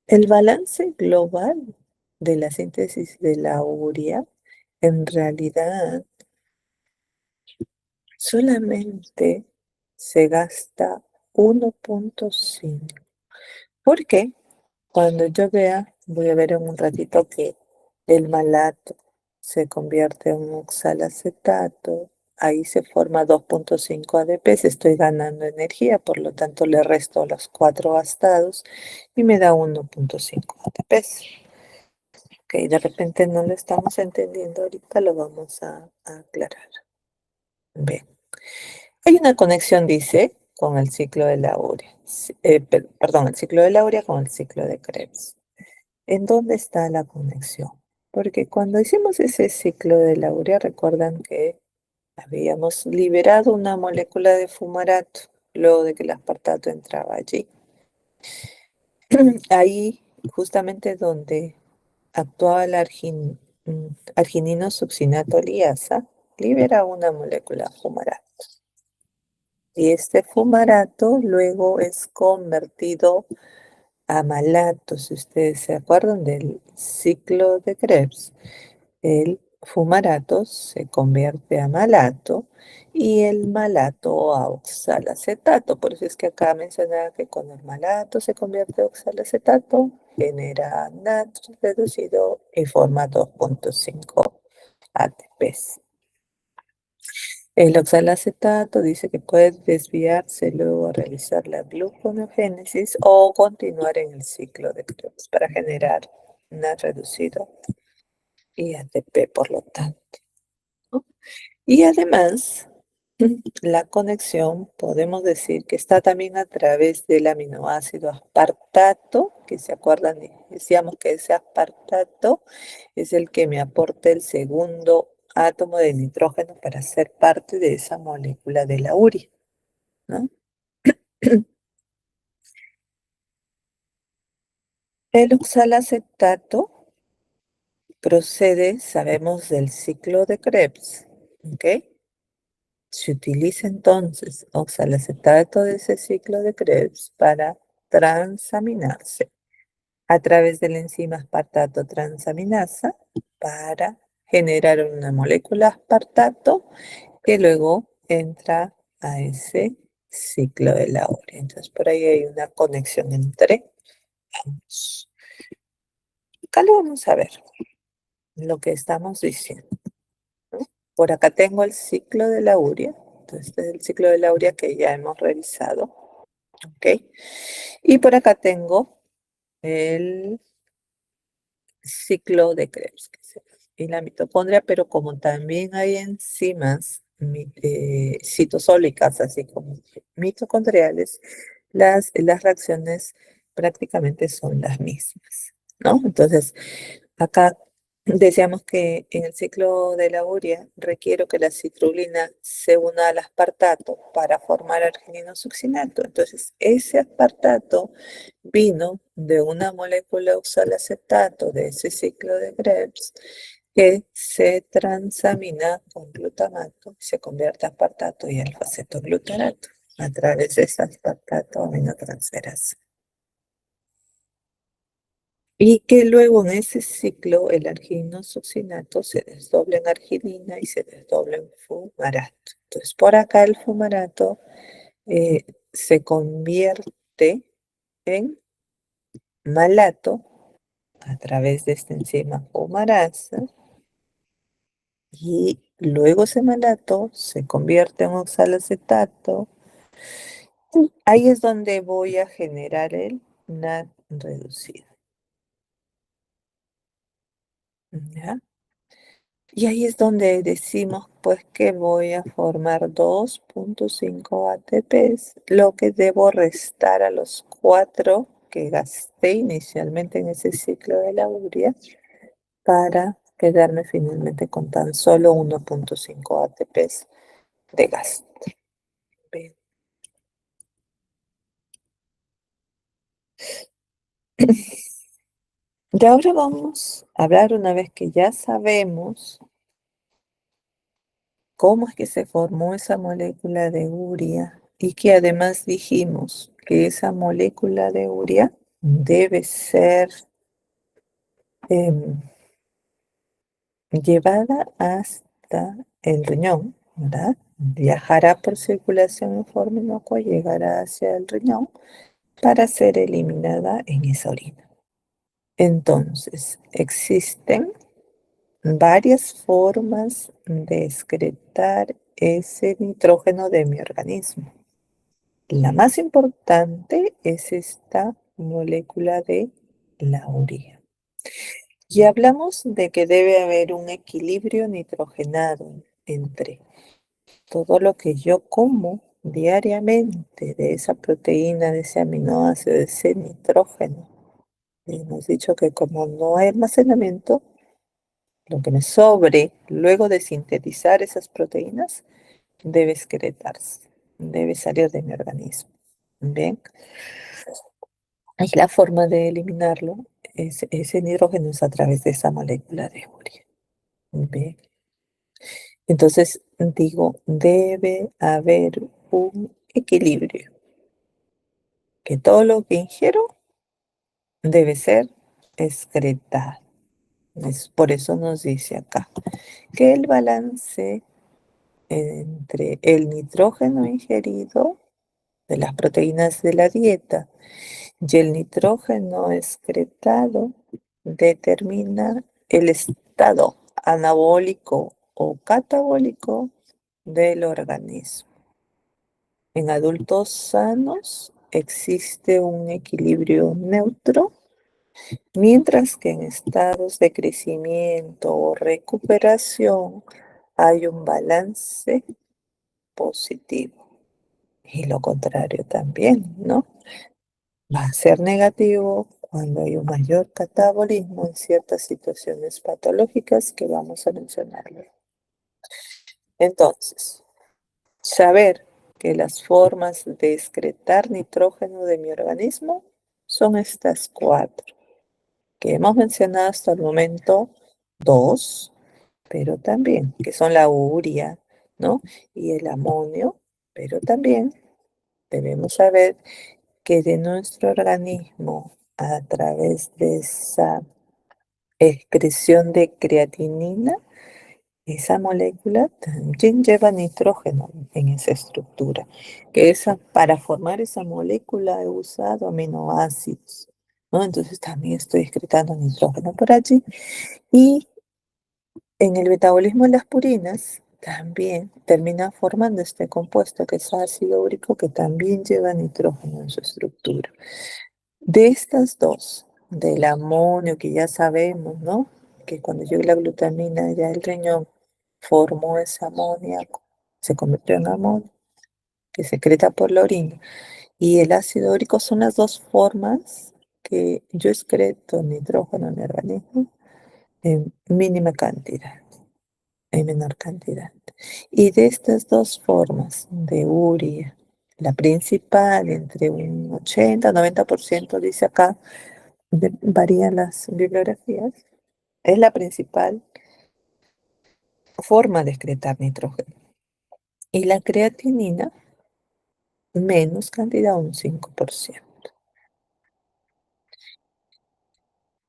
el balance global de la síntesis de la urea en realidad solamente se gasta 1.5. ¿Por qué? Cuando yo vea, voy a ver en un ratito que el malato se convierte en oxalacetato, ahí se forma 2.5 ADPs, estoy ganando energía, por lo tanto le resto los 4 gastados y me da 1.5 ATPs. Ok, de repente no lo estamos entendiendo, ahorita lo vamos a aclarar. Bien. Hay una conexión, dice, con el ciclo de la urea. Perdón, el ciclo de la urea con el ciclo de Krebs. ¿En dónde está la conexión? Porque cuando hicimos ese ciclo de la urea, recuerdan que habíamos liberado una molécula de fumarato luego de que el aspartato entraba allí. Ahí, justamente donde actuaba el arginino succinato liasa, libera una molécula fumarato. Y este fumarato luego es convertido a malato. Si ustedes se acuerdan del ciclo de Krebs, el fumarato se convierte a malato y el malato a oxalacetato. Por eso es que acá mencionaba que cuando el malato se convierte a oxalacetato, genera natrio reducido y forma 2.5 ATPs. El oxalacetato dice que puede desviarse luego a realizar la gluconeogénesis o continuar en el ciclo de Krebs para generar natrio reducido y ATP, por lo tanto, ¿no? Y además, la conexión podemos decir que está también a través del aminoácido aspartato, que se acuerdan, decíamos que ese aspartato es el que me aporta el segundo átomo de nitrógeno para ser parte de esa molécula de la urea, ¿no? El oxalacetato procede, sabemos del ciclo de Krebs, ¿ok? Se utiliza entonces oxalacetato de ese ciclo de Krebs para transaminarse a través de la enzima aspartato transaminasa para generar una molécula aspartato que luego entra a ese ciclo de la urea. Entonces, por ahí hay una conexión entre ambos. Acá lo vamos a ver, lo que estamos diciendo, ¿no? Por acá tengo el ciclo de la urea. Entonces, este es el ciclo de la urea que ya hemos revisado. ¿Ok? Y por acá tengo el ciclo de Krebs, que es y la mitocondria, pero como también hay enzimas citosólicas, así como mitocondriales, las reacciones prácticamente son las mismas, ¿no? Entonces, acá decíamos que en el ciclo de la urea requiero que la citrulina se una al aspartato para formar arginino succinato. Entonces, ese aspartato vino de una molécula oxalacetato de ese ciclo de Krebs que se transamina con glutamato y se convierte a aspartato y alfa-cetoglutarato a través de esa aspartato aminotransferasa. Y que luego en ese ciclo el arginino succinato se desdobla en arginina y se desdobla en fumarato. Entonces, por acá el fumarato se convierte en malato a través de esta enzima fumarasa y luego ese malato se convierte en oxalacetato. Ahí es donde voy a generar el NAD reducido. ¿Ya? Y ahí es donde decimos pues que voy a formar 2,5 ATPs, lo que debo restar a los 4 que gasté inicialmente en ese ciclo de la urea para quedarme finalmente con tan solo 1,5 ATPs de gasto. Bien. Y ahora vamos a hablar una vez que ya sabemos cómo es que se formó esa molécula de urea y que además dijimos que esa molécula de urea debe ser em, llevada hasta el riñón, ¿verdad? Viajará por circulación en forma inocua, llegará hacia el riñón para ser eliminada en esa orina. Entonces, existen varias formas de excretar ese nitrógeno de mi organismo. La más importante es esta molécula de la urea. Y hablamos de que debe haber un equilibrio nitrogenado entre todo lo que yo como diariamente de esa proteína, de ese aminoácido, de ese nitrógeno. Hemos dicho que como no hay almacenamiento, lo que me sobre luego de sintetizar esas proteínas debe excretarse, debe salir de mi organismo. ¿Bien? Y la forma de eliminarlo, ese nitrógeno es a través de esa molécula de urea. ¿Bien? Entonces digo, debe haber un equilibrio, que todo lo que ingiero debe ser excretado. Por eso nos dice acá que el balance entre el nitrógeno ingerido de las proteínas de la dieta y el nitrógeno excretado determina el estado anabólico o catabólico del organismo. En adultos sanos existe un equilibrio neutro, mientras que en estados de crecimiento o recuperación hay un balance positivo. Y lo contrario también, ¿no? Va a ser negativo cuando hay un mayor catabolismo en ciertas situaciones patológicas que vamos a mencionar luego. Entonces, saber que las formas de excretar nitrógeno de mi organismo son estas 4 que hemos mencionado hasta el momento dos, pero también, que son la urea, ¿no? Y el amonio, pero también debemos saber que de nuestro organismo, a través de esa excreción de creatinina, esa molécula también lleva nitrógeno en esa estructura, que para formar esa molécula he usado aminoácidos, ¿no? Entonces también estoy excretando nitrógeno por allí. Y en el metabolismo de las purinas también termina formando este compuesto que es ácido úrico, que también lleva nitrógeno en su estructura. De estas dos, del amonio, que ya sabemos, ¿no? Que cuando llega la glutamina, ya el riñón formó ese amoníaco, se convirtió en amonio, que secreta por la orina. Y el ácido úrico son las dos formas que yo excreto nitrógeno en mi organismo en mínima cantidad, en menor cantidad. Y de estas dos formas de urea, la principal entre un 80-90%, dice acá, varían las bibliografías, es la principal forma de excretar nitrógeno. Y la creatinina, menos cantidad, un 5%.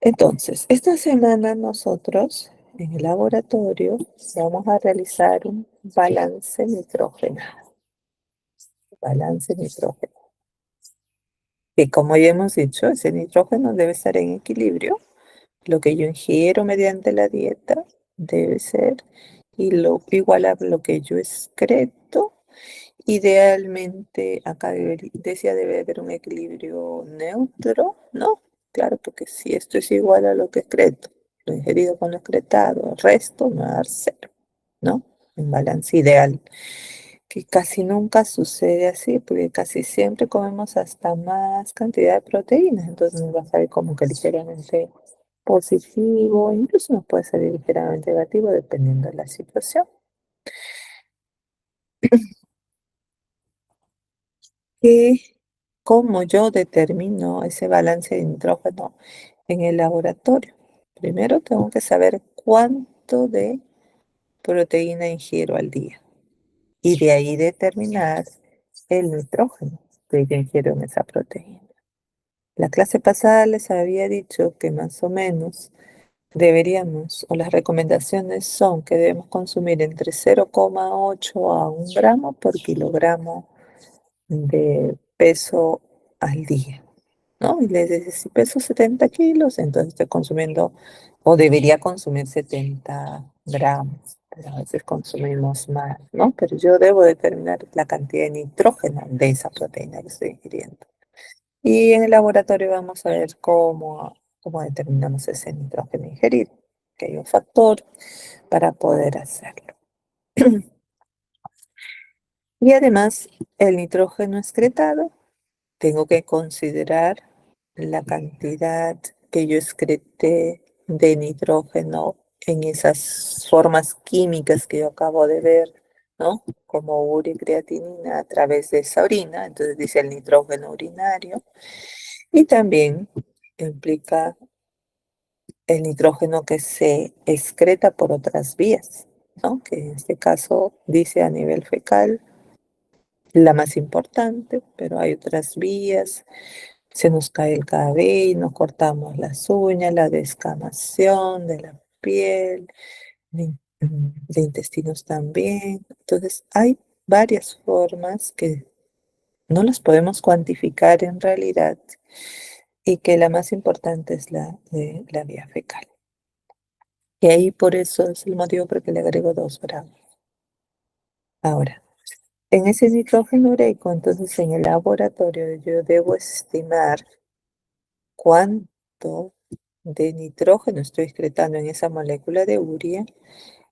Entonces, esta semana nosotros en el laboratorio vamos a realizar un balance nitrógeno. Balance nitrógeno. Que como ya hemos dicho, ese nitrógeno debe estar en equilibrio. Lo que yo ingiero mediante la dieta debe ser igual a lo que yo excreto. Idealmente, acá decía debe haber un equilibrio neutro, ¿no? Claro, porque si esto es igual a lo que excreto, lo ingerido con lo excretado, el resto me va a dar cero, ¿no? En balance ideal, que casi nunca sucede así, porque casi siempre comemos hasta más cantidad de proteínas, entonces nos va a salir como que ligeramente positivo, incluso nos puede salir ligeramente negativo dependiendo de la situación. Que ¿Cómo yo determino ese balance de nitrógeno en el laboratorio? Primero tengo que saber cuánto de proteína ingiero al día y de ahí determinar el nitrógeno que yo ingiero en esa proteína. La clase pasada les había dicho que más o menos deberíamos, o las recomendaciones son que debemos consumir entre 0,8 a 1 gramo por kilogramo de peso al día, ¿no? Y les dice, si peso 70 kilos, entonces estoy consumiendo, o debería consumir 70 gramos, pero a veces consumimos más, ¿no? Pero yo debo determinar la cantidad de nitrógeno de esa proteína que estoy ingiriendo. Y en el laboratorio vamos a ver cómo determinamos ese nitrógeno ingerido, que hay un factor para poder hacerlo. Y además, el nitrógeno excretado, tengo que considerar la cantidad que yo excreté de nitrógeno en esas formas químicas que yo acabo de ver, ¿no? Como urea y creatinina a través de esa orina, entonces dice el nitrógeno urinario, y también implica el nitrógeno que se excreta por otras vías, ¿no? Que en este caso dice a nivel fecal, la más importante, pero hay otras vías. Se nos cae el cabello, nos cortamos las uñas, la descamación de la piel, de intestinos también. Entonces, hay varias formas que no las podemos cuantificar en realidad y que la más importante es la de la vía fecal. Y ahí por eso es el motivo por el que le agrego 2 gramos. Ahora, en ese nitrógeno ureico, entonces en el laboratorio yo debo estimar cuánto de nitrógeno estoy excretando en esa molécula de urea,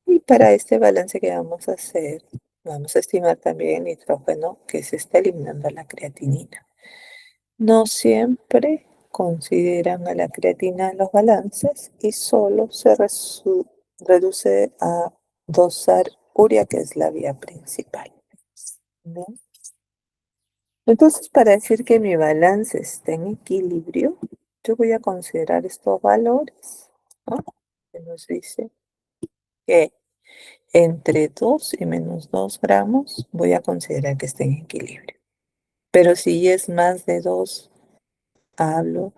y para este balance que vamos a hacer, vamos a estimar también el nitrógeno que se está eliminando a la creatinina. No siempre consideran a la creatina en los balances y solo se reduce a dosar urea, que es la vía principal, ¿no? Entonces, para decir que mi balance está en equilibrio, yo voy a considerar estos valores, ¿no? que nos dice que entre 2 y menos 2 gramos voy a considerar que esté en equilibrio. Pero si es más de 2, hablo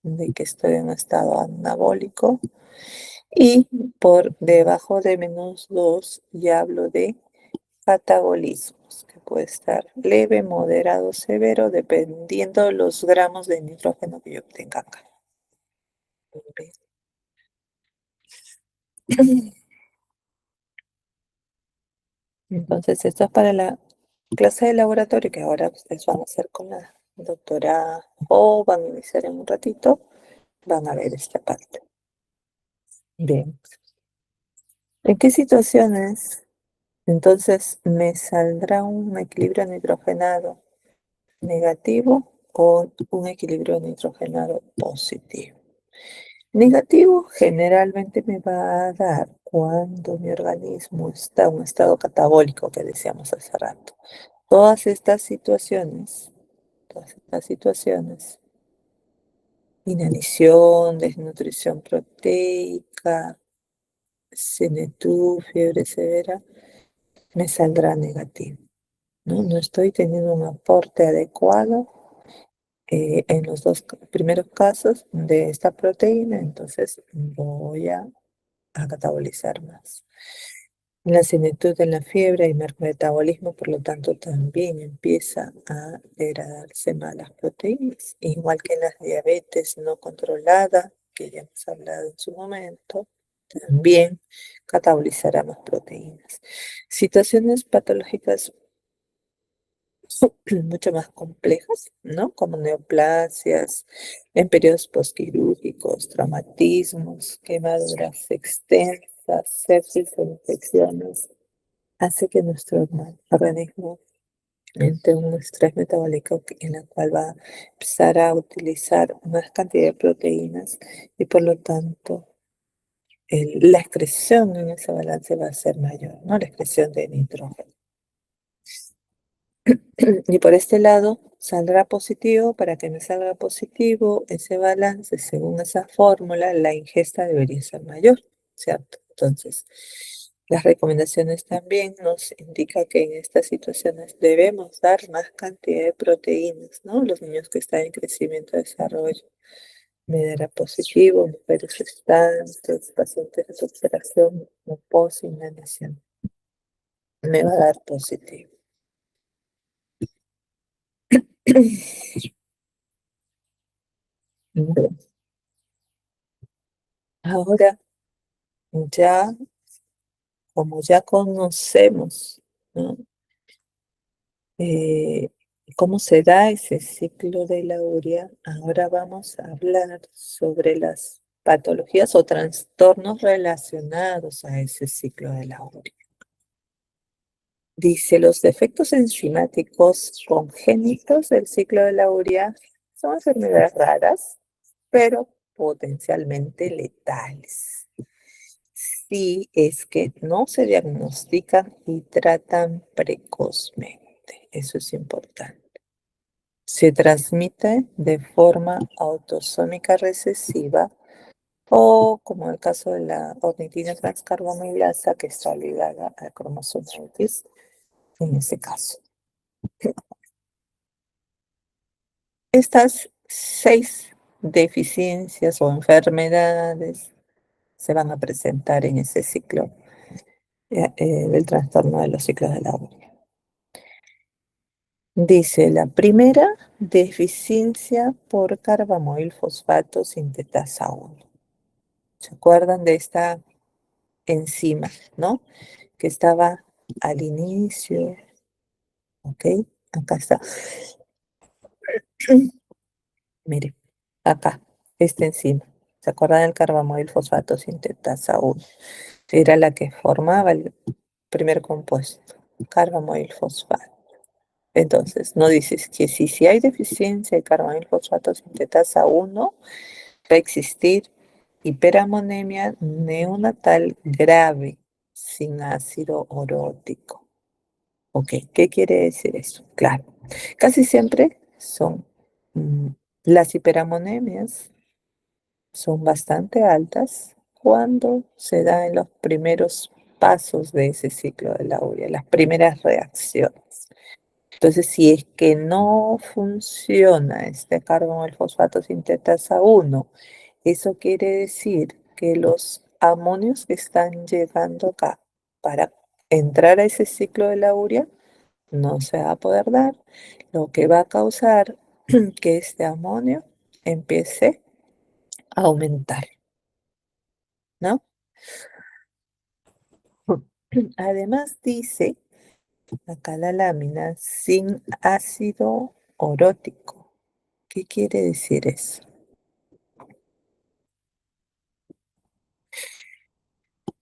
de que estoy en un estado anabólico. Y por debajo de menos 2 ya hablo de catabolismos, que puede estar leve, moderado, severo, dependiendo de los gramos de nitrógeno que yo obtenga acá. Entonces, esto es para la clase de laboratorio que ahora ustedes van a hacer con la doctora o van a iniciar en un ratito. Van a ver esta parte. Bien. ¿En qué situaciones entonces me saldrá un equilibrio nitrogenado negativo o un equilibrio nitrogenado positivo? Negativo generalmente me va a dar cuando mi organismo está en un estado catabólico que decíamos hace rato. Todas estas situaciones, inanición, desnutrición proteica, CNTU, fiebre severa, me saldrá negativo, ¿no? No estoy teniendo un aporte adecuado en los dos primeros casos de esta proteína, entonces voy a catabolizar más. En la senectud, en la fiebre y metabolismo, por lo tanto, también empieza a degradarse más las proteínas, igual que en la diabetes no controlada, que ya hemos hablado en su momento, también catabolizará más proteínas. Situaciones patológicas mucho más complejas, ¿no? Como neoplasias, en periodos postquirúrgicos, traumatismos, quemaduras extensas, sepsis o infecciones, hace que nuestro organismo entre un estrés metabólico en la cual va a empezar a utilizar más cantidad de proteínas y por lo tanto la excreción en ese balance va a ser mayor, ¿no? La excreción de nitrógeno. Y por este lado saldrá positivo. Para que me salga positivo ese balance, según esa fórmula, la ingesta debería ser mayor, ¿cierto? Entonces, las recomendaciones también nos indican que en estas situaciones debemos dar más cantidad de proteínas, ¿no? Los niños que están en crecimiento y desarrollo me dará positivo, mujeres gestantes, pacientes de recuperación o post-inhalación me va a dar positivo. Bien. Ahora ya, como ya conocemos, ¿no? Eh, cómo se da ese ciclo de la urea, ahora vamos a hablar sobre las patologías o trastornos relacionados a ese ciclo de la urea. Dice, los defectos enzimáticos congénitos del ciclo de la urea son enfermedades raras, pero potencialmente letales. Si es que no se diagnostican y tratan precozmente. Eso es importante. Se transmite de forma autosómica recesiva o, como en el caso de la ornitina transcarbamilasa, que está ligada al cromosoma X, en ese caso. Estas 6 deficiencias o enfermedades se van a presentar en ese ciclo del trastorno de los ciclos de la urea. Dice, la primera, deficiencia por carbamoil fosfato sintetasa 1. ¿Se acuerdan de esta enzima, no? Que estaba al inicio, ¿ok? Acá está. Mire, acá, esta enzima. ¿Se acuerdan del carbamoil fosfato sintetasa 1? Era la que formaba el primer compuesto, carbamoil fosfato. Entonces, no dices que si hay deficiencia de carbamoil fosfato sintetasa 1, va a existir hiperamonemia neonatal grave sin ácido orótico. Ok, ¿qué quiere decir eso? Claro, casi siempre son las hiperamonemias son bastante altas cuando se da en los primeros pasos de ese ciclo de la urea, las primeras reacciones. Entonces, si es que no funciona este carbono fosfato sintetasa 1, eso quiere decir que los amonios que están llegando acá para entrar a ese ciclo de la urea no se va a poder dar, lo que va a causar que este amonio empiece a aumentar, ¿no? Además dice acá la lámina sin ácido orótico. ¿Qué quiere decir eso?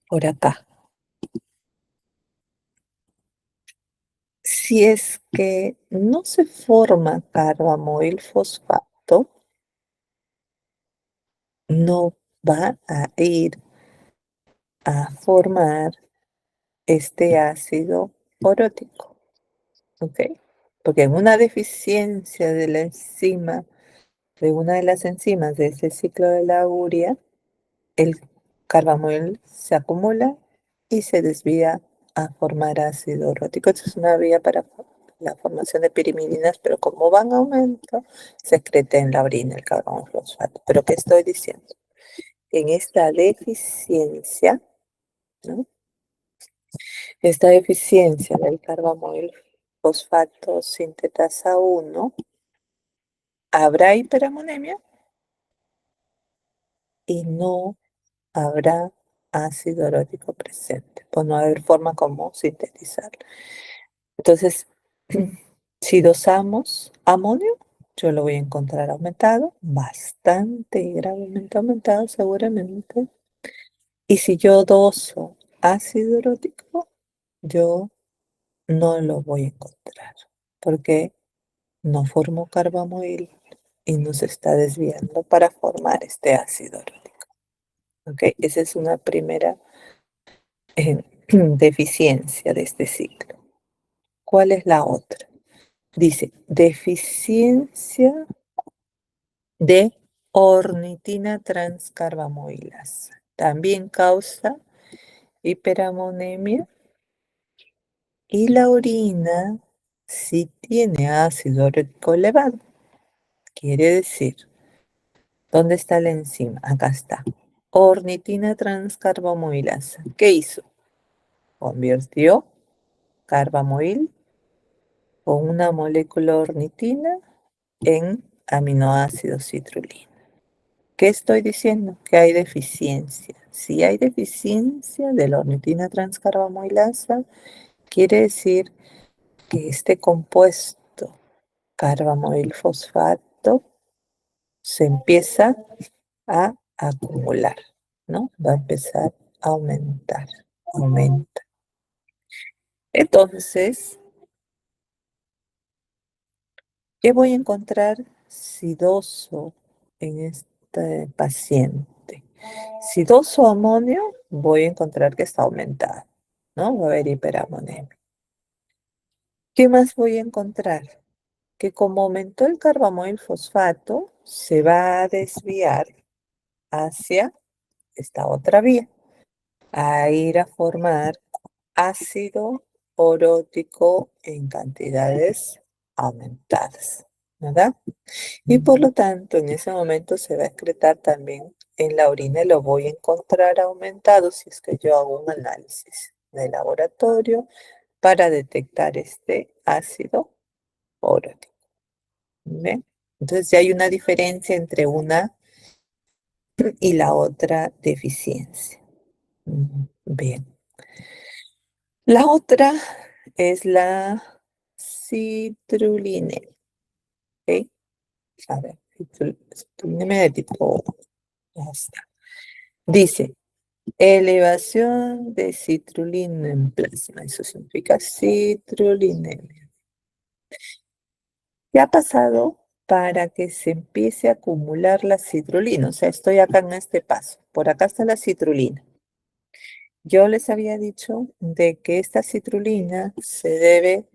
Por acá. Si es que no se forma carbamoil fosfato, no va a ir a formar este ácido orótico, ¿ok? Porque en una deficiencia de la enzima, de una de las enzimas de ese ciclo de la urea, el carbamoil se acumula y se desvía a formar ácido urótico. Esto es una vía para la formación de pirimidinas, pero como van en aumento, se excreta en la orina el carbono fosfato. ¿Pero qué estoy diciendo? En esta deficiencia, ¿no? Esta deficiencia del carbamoil fosfato sintetasa 1, habrá hiperamonemia y no habrá ácido urótico presente, pues no haber forma como sintetizar. Entonces, si dosamos amonio, yo lo voy a encontrar aumentado, bastante y gravemente aumentado seguramente. Y si yo doso ácido urótico, yo no lo voy a encontrar, porque no formó carbamoil y no se está desviando para formar este ácido urótico. ¿Ok? Esa es una primera deficiencia de este ciclo. ¿Cuál es la otra? Dice, deficiencia de ornitina transcarbamoilasa. También causa hiperamonemia y la orina si tiene ácido úrico elevado. Quiere decir, ¿dónde está la enzima? Acá está. Ornitina transcarbamoilasa. ¿Qué hizo? Convirtió carbamoil con una molécula ornitina en aminoácido citrulina. ¿Qué estoy diciendo? Que hay deficiencia. Si hay deficiencia de la ornitina transcarbamoilasa, quiere decir que este compuesto carbamoil fosfato se empieza a acumular, ¿no? Va a empezar a aumentar, aumenta. Entonces, ¿qué voy a encontrar si doso en este paciente? Si doso amonio, voy a encontrar que está aumentada, ¿no? Va a haber hiperamonemia. ¿Qué más voy a encontrar? Que como aumentó el carbamoil fosfato, se va a desviar hacia esta otra vía, a ir a formar ácido orótico en cantidades aumentadas, ¿verdad? Y por lo tanto, en ese momento se va a excretar también en la orina y lo voy a encontrar aumentado si es que yo hago un análisis de laboratorio para detectar este ácido orótico. ¿Ven? Entonces ya hay una diferencia entre una y la otra deficiencia. Bien. La otra es la citrulina. ¿Ok? A ver, citrulina de tipo, ya está. Dice, elevación de citrulina en plasma. Eso significa citrulinemia. ¿Qué ha pasado para que se empiece a acumular la citrulina? O sea, estoy acá en este paso. Por acá está la citrulina. Yo les había dicho de que esta citrulina se debe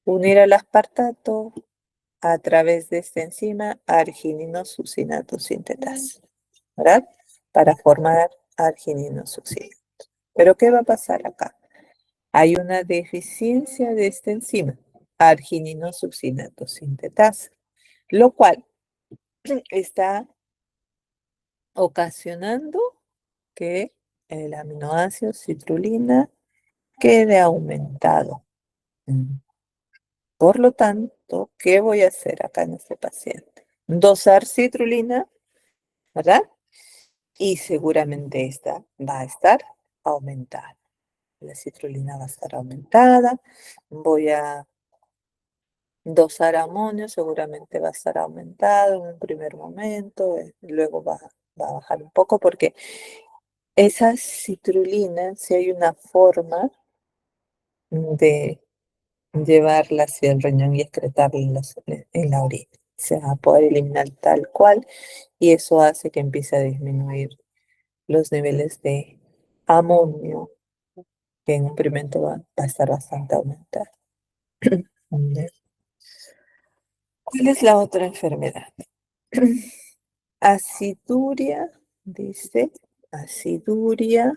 unir al aspartato a través de esta enzima argininosucinato sintetasa, ¿verdad? Para formar arginino succinato. Pero ¿qué va a pasar acá? Hay una deficiencia de esta enzima, arginino succinato sintetasa, lo cual está ocasionando que el aminoácido citrulina quede aumentado. Por lo tanto, ¿qué voy a hacer acá en este paciente? Dosar citrulina, ¿verdad? Y seguramente esta va a estar aumentada. La citrulina va a estar aumentada. Voy a dosar amonio, seguramente va a estar aumentado en un primer momento, luego va a bajar un poco porque esa citrulina, si hay una forma de llevarla hacia el riñón y excretarla en la orina. Se va a poder eliminar tal cual y eso hace que empiece a disminuir los niveles de amonio, que en un primer momento va a estar bastante aumentado. Ya. ¿Cuál es la otra enfermedad? Aciduria, dice, aciduria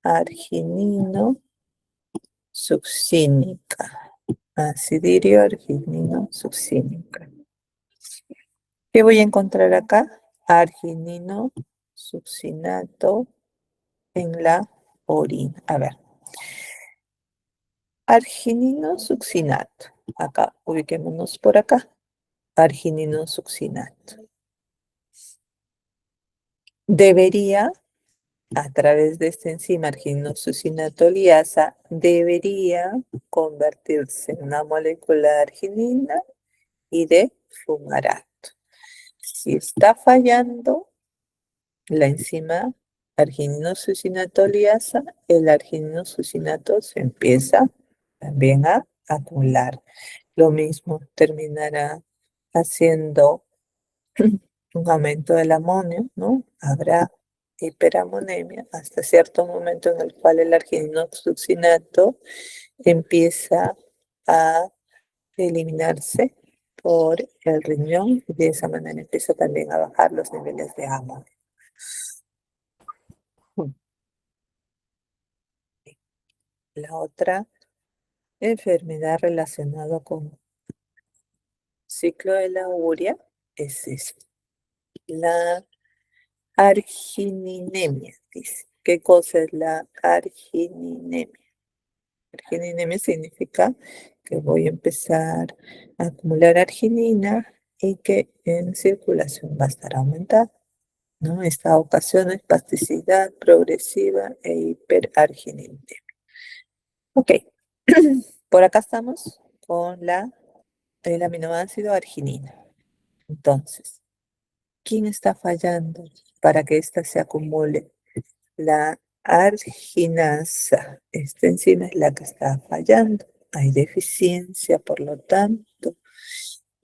arginino succínica. Aciduria arginino succínica. ¿Qué voy a encontrar acá? Arginino succinato en la orina. A ver, arginino succinato. Acá, ubiquémonos por acá. Arginino succinato. Debería, a través de esta enzima argininosuccinatoliasa, debería convertirse en una molécula de arginina y de fumarato. Si está fallando la enzima argininosuccinatoliasa, el argininosuccinato se empieza también a acumular. Lo mismo terminará haciendo un aumento del amonio, ¿no? Habrá hiperamonemia hasta cierto momento en el cual el argininosuccinato empieza a eliminarse por el riñón y de esa manera empieza también a bajar los niveles de amonio. La otra enfermedad relacionada con ciclo de la urea es esta, la argininemia, dice. ¿Qué cosa es la argininemia? Argininemia significa que voy a empezar a acumular arginina y que en circulación va a estar aumentada, ¿no? Esta ocasiona espasticidad progresiva e hiperargininemia. Ok, por acá estamos con el aminoácido arginina. Entonces, ¿quién está fallando para que ésta se acumule? La arginasa. Esta enzima es la que está fallando. Hay deficiencia, por lo tanto.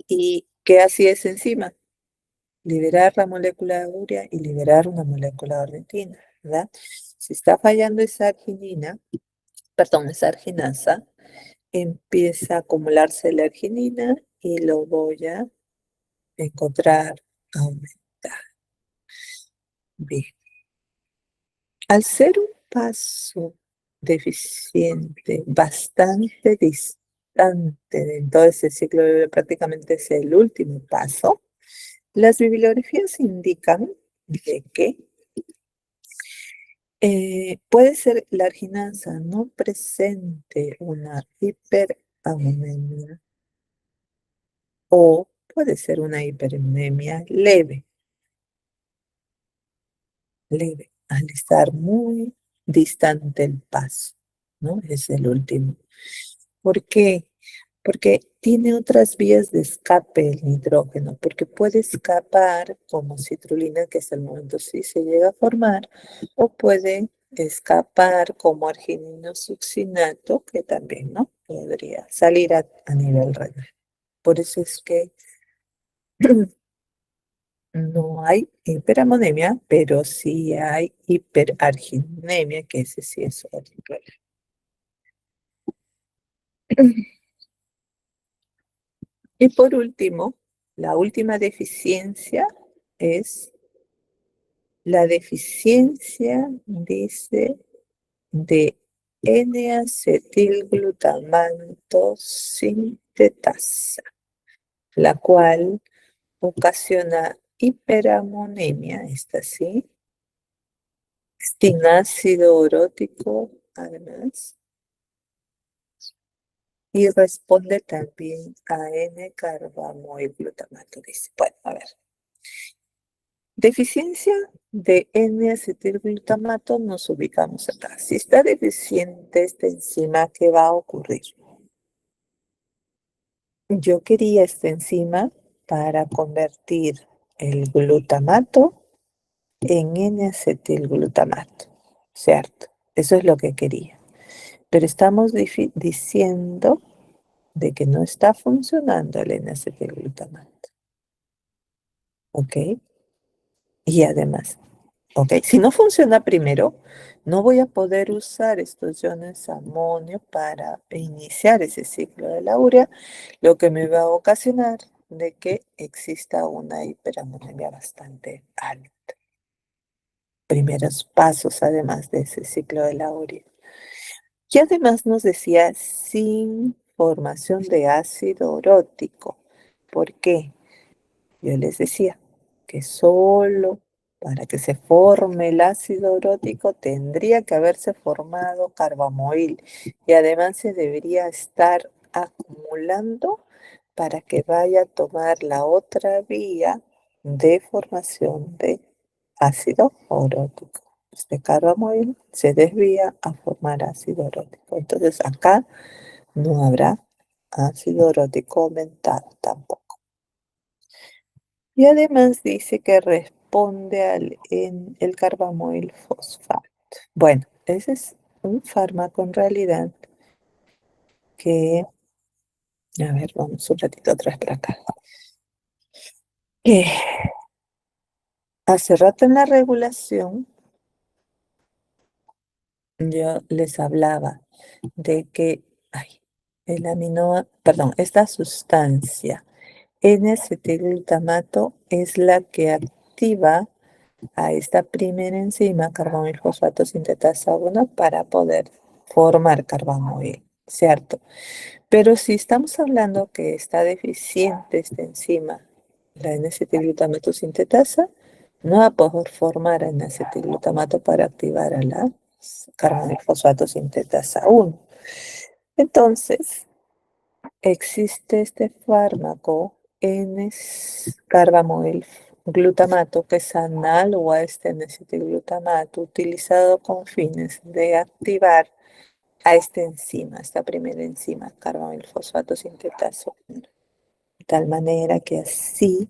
¿Y qué hacía esa enzima? Liberar la molécula de urea y liberar una molécula de ornitina, ¿verdad? Si está fallando esa arginina, perdón, esa arginasa, empieza a acumularse la arginina y lo voy a encontrar aumentar. Bien. Al ser un paso deficiente, bastante distante de todo ese ciclo, prácticamente es el último paso, las bibliografías indican de que puede ser la arginasa no presente una hiperanemia o puede ser una hiperenemia leve, al estar muy distante el paso, ¿no? Es el último. ¿Por qué? Porque tiene otras vías de escape el nitrógeno, porque puede escapar como citrulina, que hasta el momento sí se llega a formar, o puede escapar como arginino succinato, que también, ¿no? Podría salir a nivel renal. Por eso es que no hay hiperamonemia, pero sí hay hiperarginemia, que ese sí es otro problema. Y por último, la última deficiencia es La deficiencia, dice, de N-acetilglutamato sintetasa, la cual ocasiona hiperamonemia, esta sí, sin ácido urótico, además, y responde también a N-carbamoilglutamato, dice. Bueno, a ver. Deficiencia de N-acetilglutamato, nos ubicamos acá. Si está deficiente esta enzima, ¿qué va a ocurrir? Yo quería esta enzima para convertir el glutamato en N-acetilglutamato, ¿cierto? Eso es lo que quería. Pero estamos diciendo de que no está funcionando el N-acetilglutamato, ¿ok? Y además, ¿ok? Si no funciona primero, no voy a poder usar estos iones amonio para iniciar ese ciclo de la urea, lo que me va a ocasionar de que exista una hiperamonemia bastante alta. Primeros pasos, además de ese ciclo de la urea. Y además nos decía sin formación de ácido urótico. ¿Por qué? Yo les decía que solo para que se forme el ácido urótico tendría que haberse formado carbamoil y además se debería estar acumulando para que vaya a tomar la otra vía de formación de ácido urótico. Este carbamoil se desvía a formar ácido urótico. Entonces acá no habrá ácido urótico aumentado tampoco. Y además dice que responde en el carbamoil fosfato. Bueno, ese es un fármaco en realidad que, a ver, vamos un ratito atrás para acá. Que hace rato en la regulación yo les hablaba de que esta sustancia N-acetilglutamato es la que activa a esta primera enzima, carbamoil fosfato sintetasa 1, para poder formar carbamoil, ¿cierto? Pero si estamos hablando que está deficiente esta enzima, la N-acetilglutamato sintetasa, no va a poder formar N-acetilglutamato para activar a la carbono fosfato sintetasa 1. Entonces, existe este fármaco N-carbamoil glutamato que es análogo a este N-acetilglutamato utilizado con fines de activar a esta enzima, esta primera enzima, carbamoil fosfato sintetasa 1. De tal manera que así,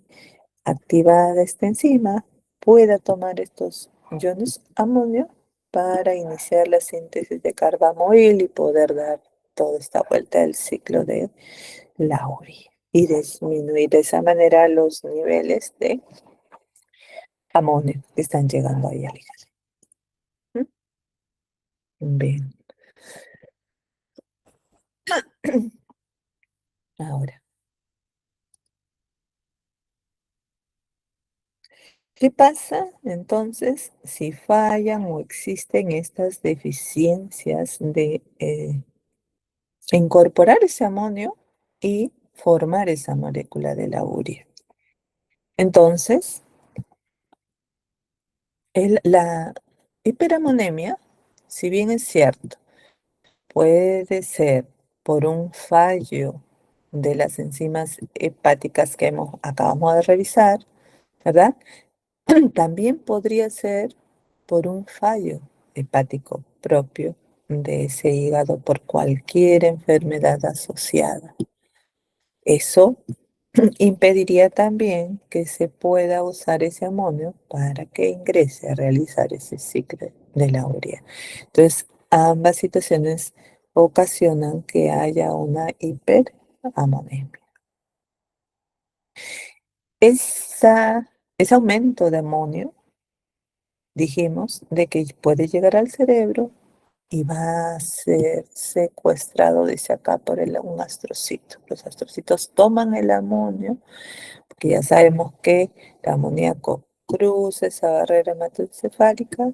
activada esta enzima, pueda tomar estos iones amonio para iniciar la síntesis de carbamoil y poder dar toda esta vuelta del ciclo de la urea y disminuir de esa manera los niveles de amonio que están llegando ahí al hígado. Bien. Ahora, ¿qué pasa entonces si fallan o existen estas deficiencias de incorporar ese amonio y formar esa molécula de la urea? Entonces, la hiperamonemia, si bien es cierto, puede ser por un fallo de las enzimas hepáticas que acabamos de revisar, ¿verdad? También podría ser por un fallo hepático propio de ese hígado por cualquier enfermedad asociada. Eso impediría también que se pueda usar ese amonio para que ingrese a realizar ese ciclo de la urea. Entonces, ambas situaciones ocasionan que haya una hiperamonemia. Ese aumento de amonio, dijimos, de que puede llegar al cerebro y va a ser secuestrado, dice acá, por un astrocito. Los astrocitos toman el amonio, porque ya sabemos que el amoníaco cruza esa barrera hematoencefálica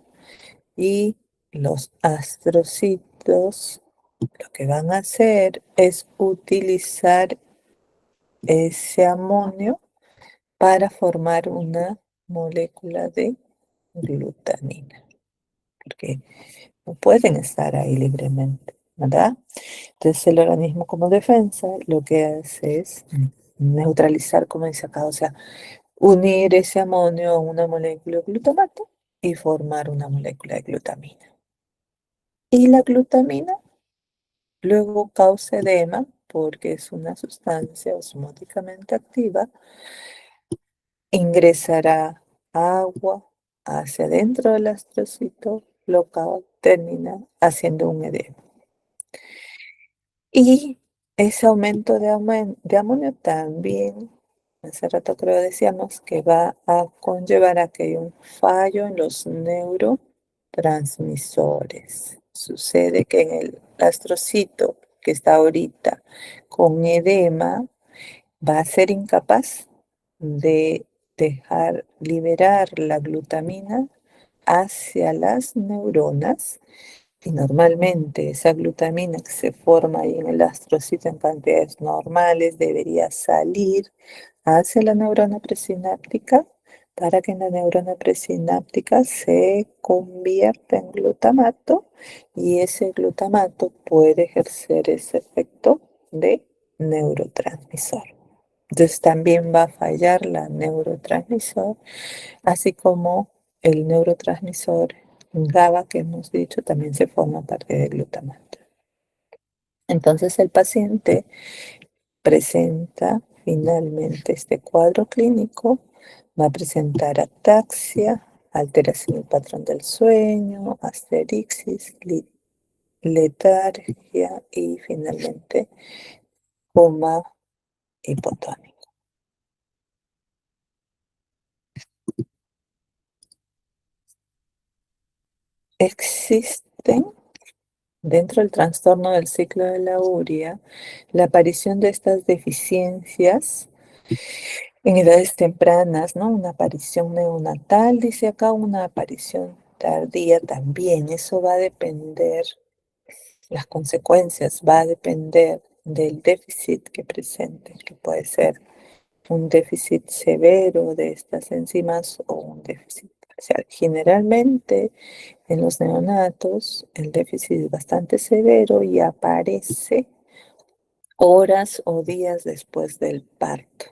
y los astrocitos lo que van a hacer es utilizar ese amonio para formar una molécula de glutamina, porque no pueden estar ahí libremente, ¿verdad? Entonces el organismo como defensa lo que hace es neutralizar, como dice acá, o sea, unir ese amonio a una molécula de glutamato y formar una molécula de glutamina. Y la glutamina luego causa edema porque es una sustancia osmóticamente activa, ingresará agua hacia adentro del astrocito, lo cual termina haciendo un edema. Y ese aumento de amonio también, hace rato creo decíamos que va a conllevar a que haya un fallo en los neurotransmisores. Sucede que en el astrocito que está ahorita con edema va a ser incapaz de dejar liberar la glutamina hacia las neuronas y normalmente esa glutamina que se forma ahí en el astrocito en cantidades normales debería salir hacia la neurona presináptica para que en la neurona presináptica se convierta en glutamato y ese glutamato puede ejercer ese efecto de neurotransmisor. Entonces también va a fallar la neurotransmisor, así como el neurotransmisor GABA que hemos dicho también se forma a partir del glutamato. Entonces el paciente presenta finalmente este cuadro clínico, va a presentar ataxia, alteración del patrón del sueño, asterixis, letargia y finalmente coma hipotónico. Existen dentro del trastorno del ciclo de la urea la aparición de estas deficiencias en edades tempranas, ¿no? Una aparición neonatal, dice acá, una aparición tardía también. Eso va a depender, las consecuencias va a depender del déficit que presente, que puede ser un déficit severo de estas enzimas o un déficit parcial. Generalmente en los neonatos el déficit es bastante severo y aparece horas o días después del parto.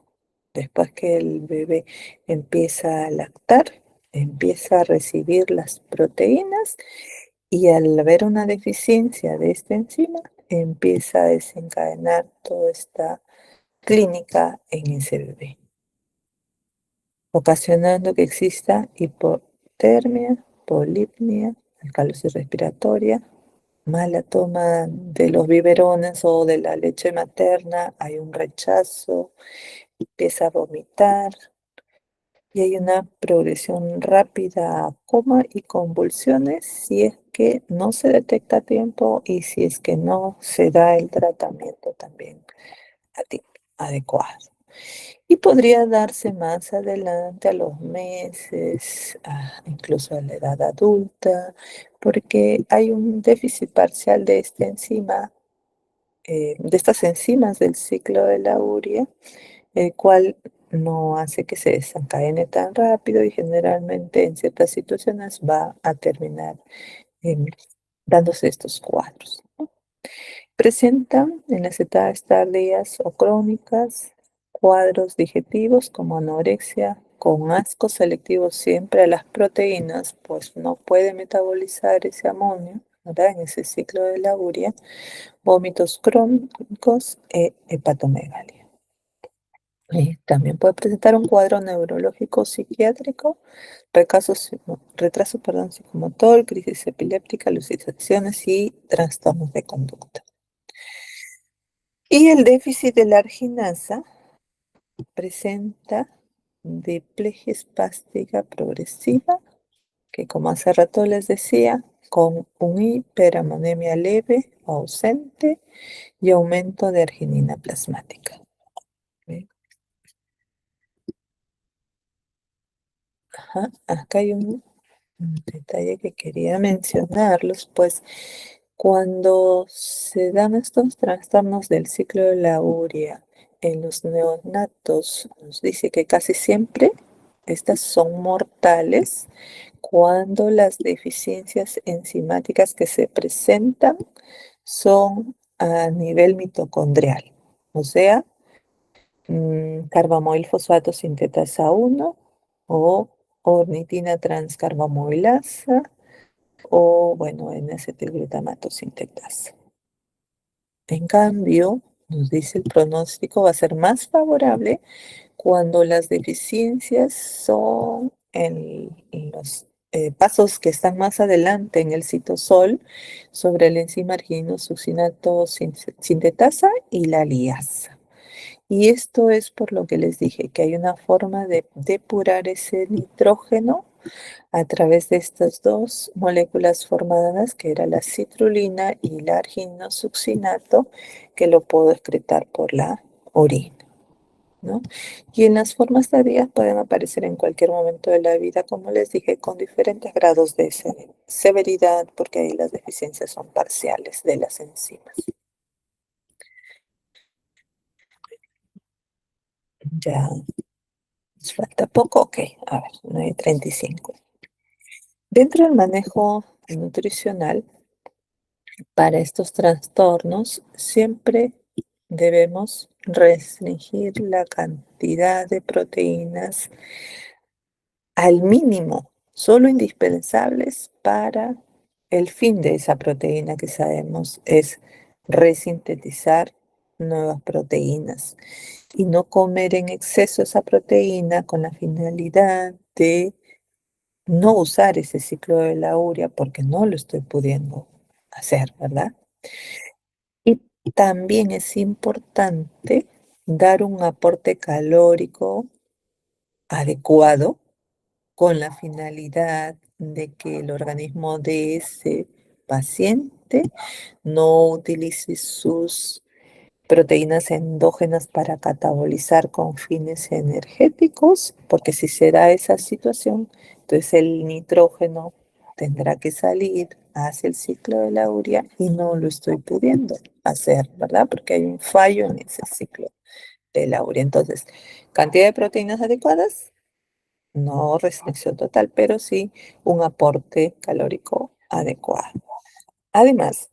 Después que el bebé empieza a lactar, empieza a recibir las proteínas y al haber una deficiencia de esta enzima, empieza a desencadenar toda esta clínica en ese bebé, ocasionando que exista hipotermia, polipnia, alcalosis respiratoria, mala toma de los biberones o de la leche materna, hay un rechazo, empieza a vomitar y hay una progresión rápida a coma y convulsiones si es que no se detecta a tiempo y si es que no se da el tratamiento también a tiempo adecuado. Y podría darse más adelante a los meses, incluso a la edad adulta, porque hay un déficit parcial de esta enzima, de estas enzimas del ciclo de la urea, el cual no hace que se desencadene tan rápido y generalmente en ciertas situaciones va a terminar dándose estos cuadros. Presentan en las etapas tardías o crónicas cuadros digestivos como anorexia, con asco selectivo siempre a las proteínas, pues no puede metabolizar ese amonio, ¿verdad? En ese ciclo de la urea, vómitos crónicos e hepatomegalia. También puede presentar un cuadro neurológico psiquiátrico, retraso, psicomotor, crisis epiléptica, alucinaciones y trastornos de conducta. Y el déficit de la arginasa presenta diplegia espástica progresiva, que como hace rato les decía, con un hiperamonemia leve o ausente y aumento de arginina plasmática. ¿Ve? Ajá, acá hay un detalle que quería mencionarlos, pues cuando se dan estos trastornos del ciclo de la urea en los neonatos, nos dice que casi siempre estas son mortales cuando las deficiencias enzimáticas que se presentan son a nivel mitocondrial, o sea, carbamoil fosfato sintetasa 1 o ornitina transcarbamoilasa o, bueno, N-acetilglutamato sintetasa. En cambio, nos dice el pronóstico va a ser más favorable cuando las deficiencias son en los pasos que están más adelante en el citosol sobre la enzima argininosuccinato sintetasa y la liasa. Y esto es por lo que les dije, que hay una forma de depurar ese nitrógeno a través de estas dos moléculas formadas, que era la citrulina y la arginosuccinato, que lo puedo excretar por la orina, ¿no? Y en las formas tardías pueden aparecer en cualquier momento de la vida, como les dije, con diferentes grados de severidad, porque ahí las deficiencias son parciales de las enzimas. Ya nos falta poco, ok, a ver, 9:35. Dentro del manejo nutricional, para estos trastornos, siempre debemos restringir la cantidad de proteínas al mínimo, solo indispensables para el fin de esa proteína que sabemos es resintetizar nuevas proteínas y no comer en exceso esa proteína con la finalidad de no usar ese ciclo de la urea porque no lo estoy pudiendo hacer, ¿verdad? Y también es importante dar un aporte calórico adecuado con la finalidad de que el organismo de ese paciente no utilice sus proteínas endógenas para catabolizar con fines energéticos, porque si se da esa situación, entonces el nitrógeno tendrá que salir hacia el ciclo de la urea y no lo estoy pudiendo hacer, ¿verdad? Porque hay un fallo en ese ciclo de la urea. Entonces, cantidad de proteínas adecuadas, no restricción total, pero sí un aporte calórico adecuado. Además,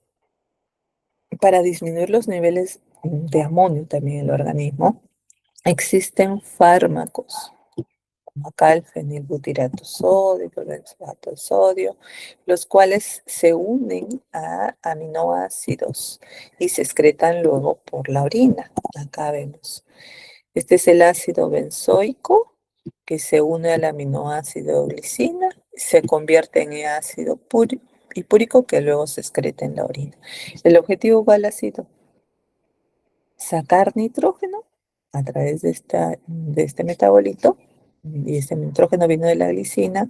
para disminuir los niveles de amonio también en el organismo, existen fármacos, como acá el fenilbutirato sódico, el benzoato de sodio, los cuales se unen a aminoácidos y se excretan luego por la orina. Acá vemos. Este es el ácido benzoico que se une al aminoácido glicina, se convierte en ácido hipúrico que luego se excreta en la orina. El objetivo cuál ha sido sacar nitrógeno a través de este metabolito, y este nitrógeno vino de la glicina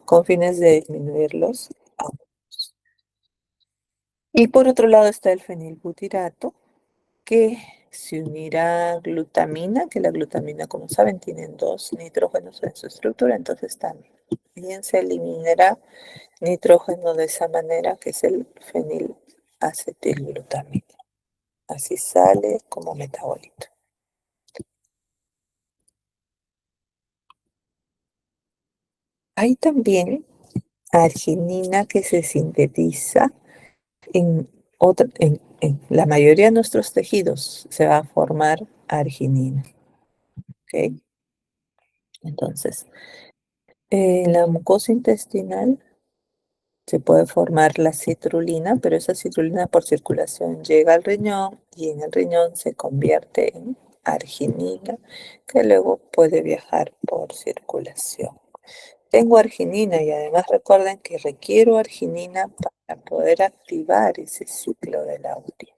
con fines de disminuir los átomos. Y por otro lado está el fenilbutirato, que se unirá a glutamina, que la glutamina, como saben, tiene dos nitrógenos en su estructura, entonces también se eliminará nitrógeno de esa manera, que es el fenilacetilglutamina. Así sale como metabolito. Hay también arginina que se sintetiza en la mayoría de nuestros tejidos, se va a formar arginina. ¿Ok? Entonces, en la mucosa intestinal se puede formar la citrulina, pero esa citrulina por circulación llega al riñón y en el riñón se convierte en arginina, que luego puede viajar por circulación. Tengo arginina y además recuerden que requiero arginina para poder activar ese ciclo de la urea.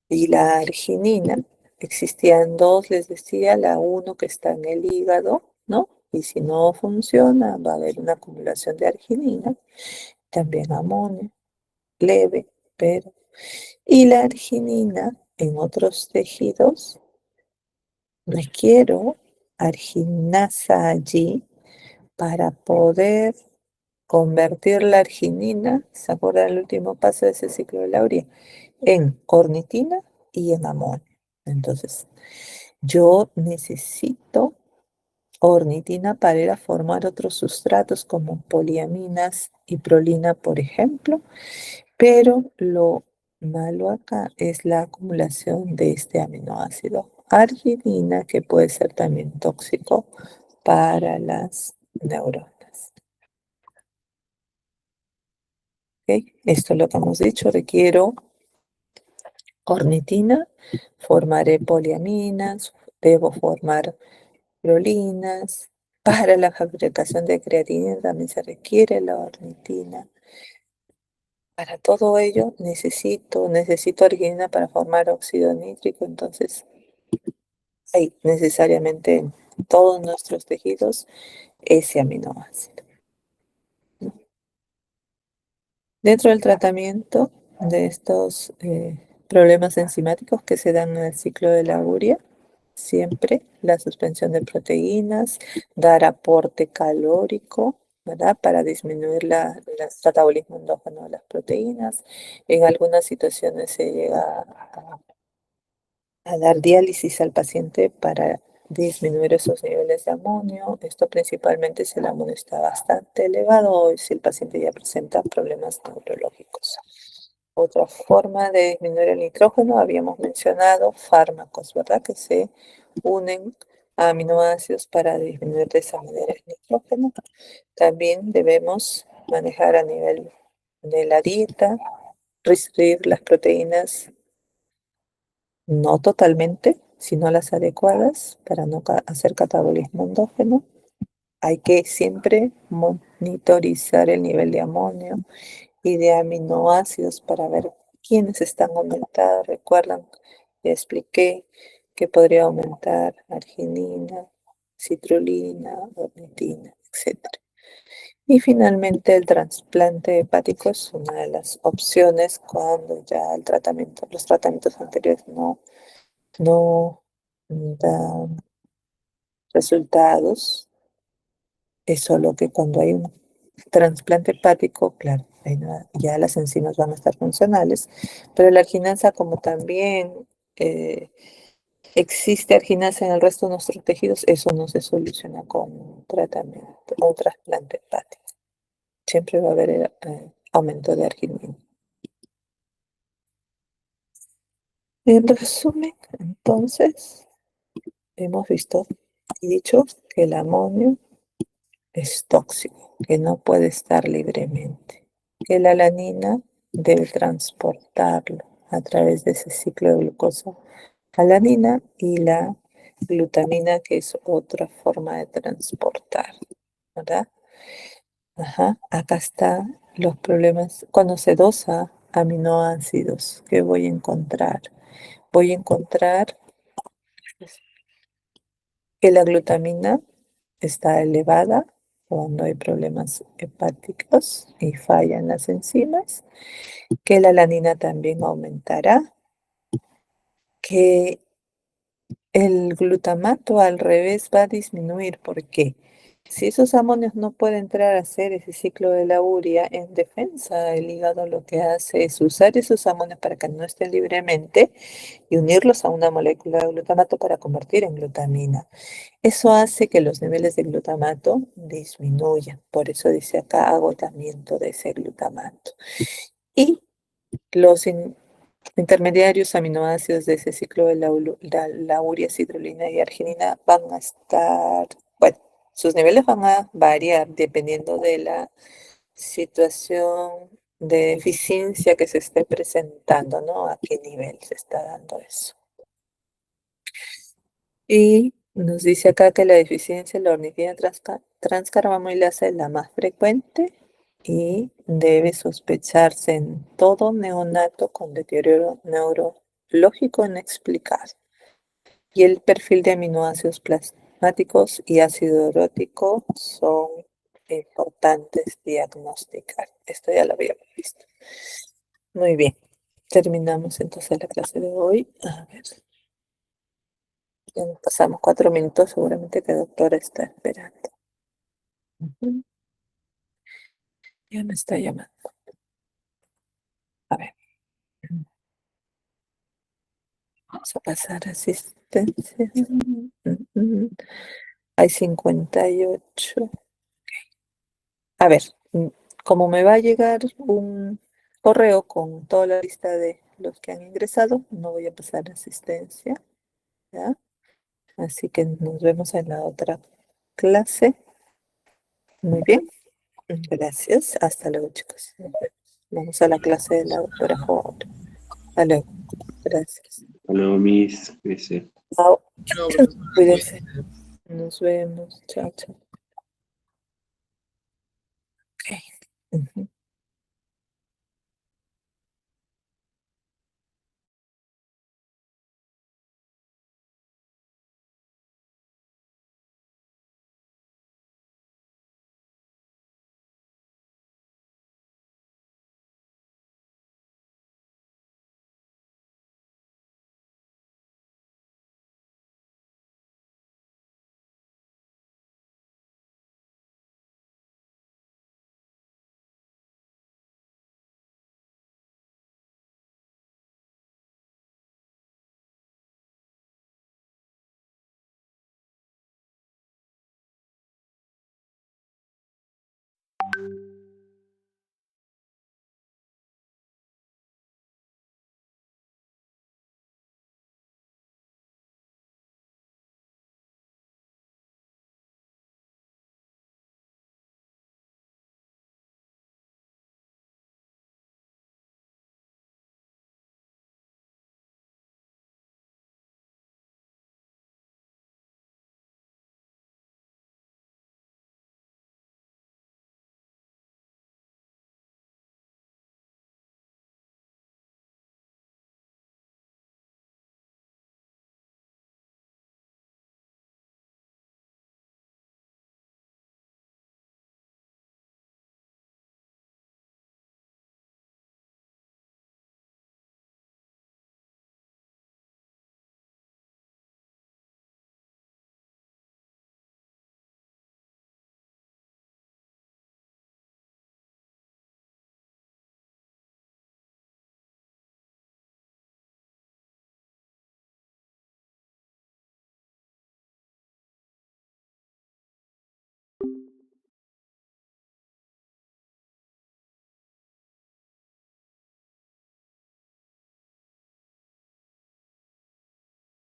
Y la arginina, existían dos, les decía, la uno que está en el hígado, ¿no? Y si no funciona, va a haber una acumulación de arginina, también amonio, leve, pero... Y la arginina en otros tejidos, requiero arginasa allí para poder convertir la arginina, ¿se acuerdan el último paso de ese ciclo de Lauria? En ornitina y en amonio. Entonces, yo necesito ornitina para ir a formar otros sustratos como poliaminas y prolina, por ejemplo, pero lo malo acá es la acumulación de este aminoácido arginina, que puede ser también tóxico para las neuronas. ¿Ok? Esto es lo que hemos dicho, requiero ornitina, formaré poliaminas, debo formar prolinas. Para la fabricación de creatinina también se requiere la ornitina. Para todo ello necesito arginina para formar óxido nítrico, entonces hay necesariamente en todos nuestros tejidos ese aminoácido. Dentro del tratamiento de estos problemas enzimáticos que se dan en el ciclo de la urea, siempre la suspensión de proteínas, dar aporte calórico, ¿verdad? Para disminuir el catabolismo endógeno de las proteínas. En algunas situaciones se llega a dar diálisis al paciente para disminuir esos niveles de amonio. Esto principalmente si el amonio está bastante elevado o si el paciente ya presenta problemas neurológicos. Otra forma de disminuir el nitrógeno, habíamos mencionado fármacos, ¿verdad? Que se unen a aminoácidos para disminuir de esa manera el nitrógeno. También debemos manejar a nivel de la dieta, restringir las proteínas, no totalmente, sino las adecuadas para no hacer catabolismo endógeno. Hay que siempre monitorizar el nivel de amonio y de aminoácidos para ver quiénes están aumentados. Recuerdan, ya expliqué que podría aumentar arginina, citrulina, ornitina, etc. Y finalmente el trasplante hepático es una de las opciones cuando ya los tratamientos anteriores no dan resultados. Es solo que cuando hay un trasplante hepático, claro, ahí ya las enzimas van a estar funcionales, pero la arginasa, como también eh, existe arginasa en el resto de nuestros tejidos, eso no se soluciona con un tratamiento o un trasplante hepático. Siempre va a haber aumento de arginina. En resumen, entonces, hemos visto y dicho que el amonio es tóxico, que no puede estar libremente, que la alanina debe transportarlo a través de ese ciclo de glucosa alanina y la glutamina, que es otra forma de transportar, ¿verdad? Ajá, acá están los problemas. Cuando se dosa aminoácidos, ¿qué voy a encontrar? Voy a encontrar que la glutamina está elevada cuando hay problemas hepáticos y fallan las enzimas, que la alanina también aumentará, que el glutamato al revés va a disminuir. ¿Por qué? Si esos amonios no pueden entrar a hacer ese ciclo de la urea en defensa, el hígado lo que hace es usar esos amonios para que no estén libremente y unirlos a una molécula de glutamato para convertir en glutamina. Eso hace que los niveles de glutamato disminuyan. Por eso dice acá agotamiento de ese glutamato. Y los intermediarios aminoácidos de ese ciclo de la urea, citrulina y arginina van a estar, bueno, sus niveles van a variar dependiendo de la situación de deficiencia que se esté presentando, ¿no? A qué nivel se está dando eso. Y nos dice acá que la deficiencia de la ornitina transcarbamilasa es la más frecuente y debe sospecharse en todo neonato con deterioro neurológico inexplicado. Y el perfil de aminoácidos plasmáticos y ácido urótico son importantes diagnosticar. Esto ya lo habíamos visto. Muy bien, terminamos entonces la clase de hoy. A ver. Ya nos pasamos 4 minutos, seguramente que la doctora está esperando. Ujú. Ya me está llamando. A ver, vamos a pasar a asistencia. Ujú. Hay 58. A ver, como me va a llegar un correo con toda la lista de los que han ingresado, no voy a pasar asistencia, ¿ya? Así que nos vemos en la otra clase. Muy bien, gracias. Hasta luego, chicos. Nos vemos. Vamos a la clase de la doctora Howard. Hasta luego. Gracias. Hola, Miss. Cuídese. Chao. Cuídense. Nos vemos. Chao, chao. Ok.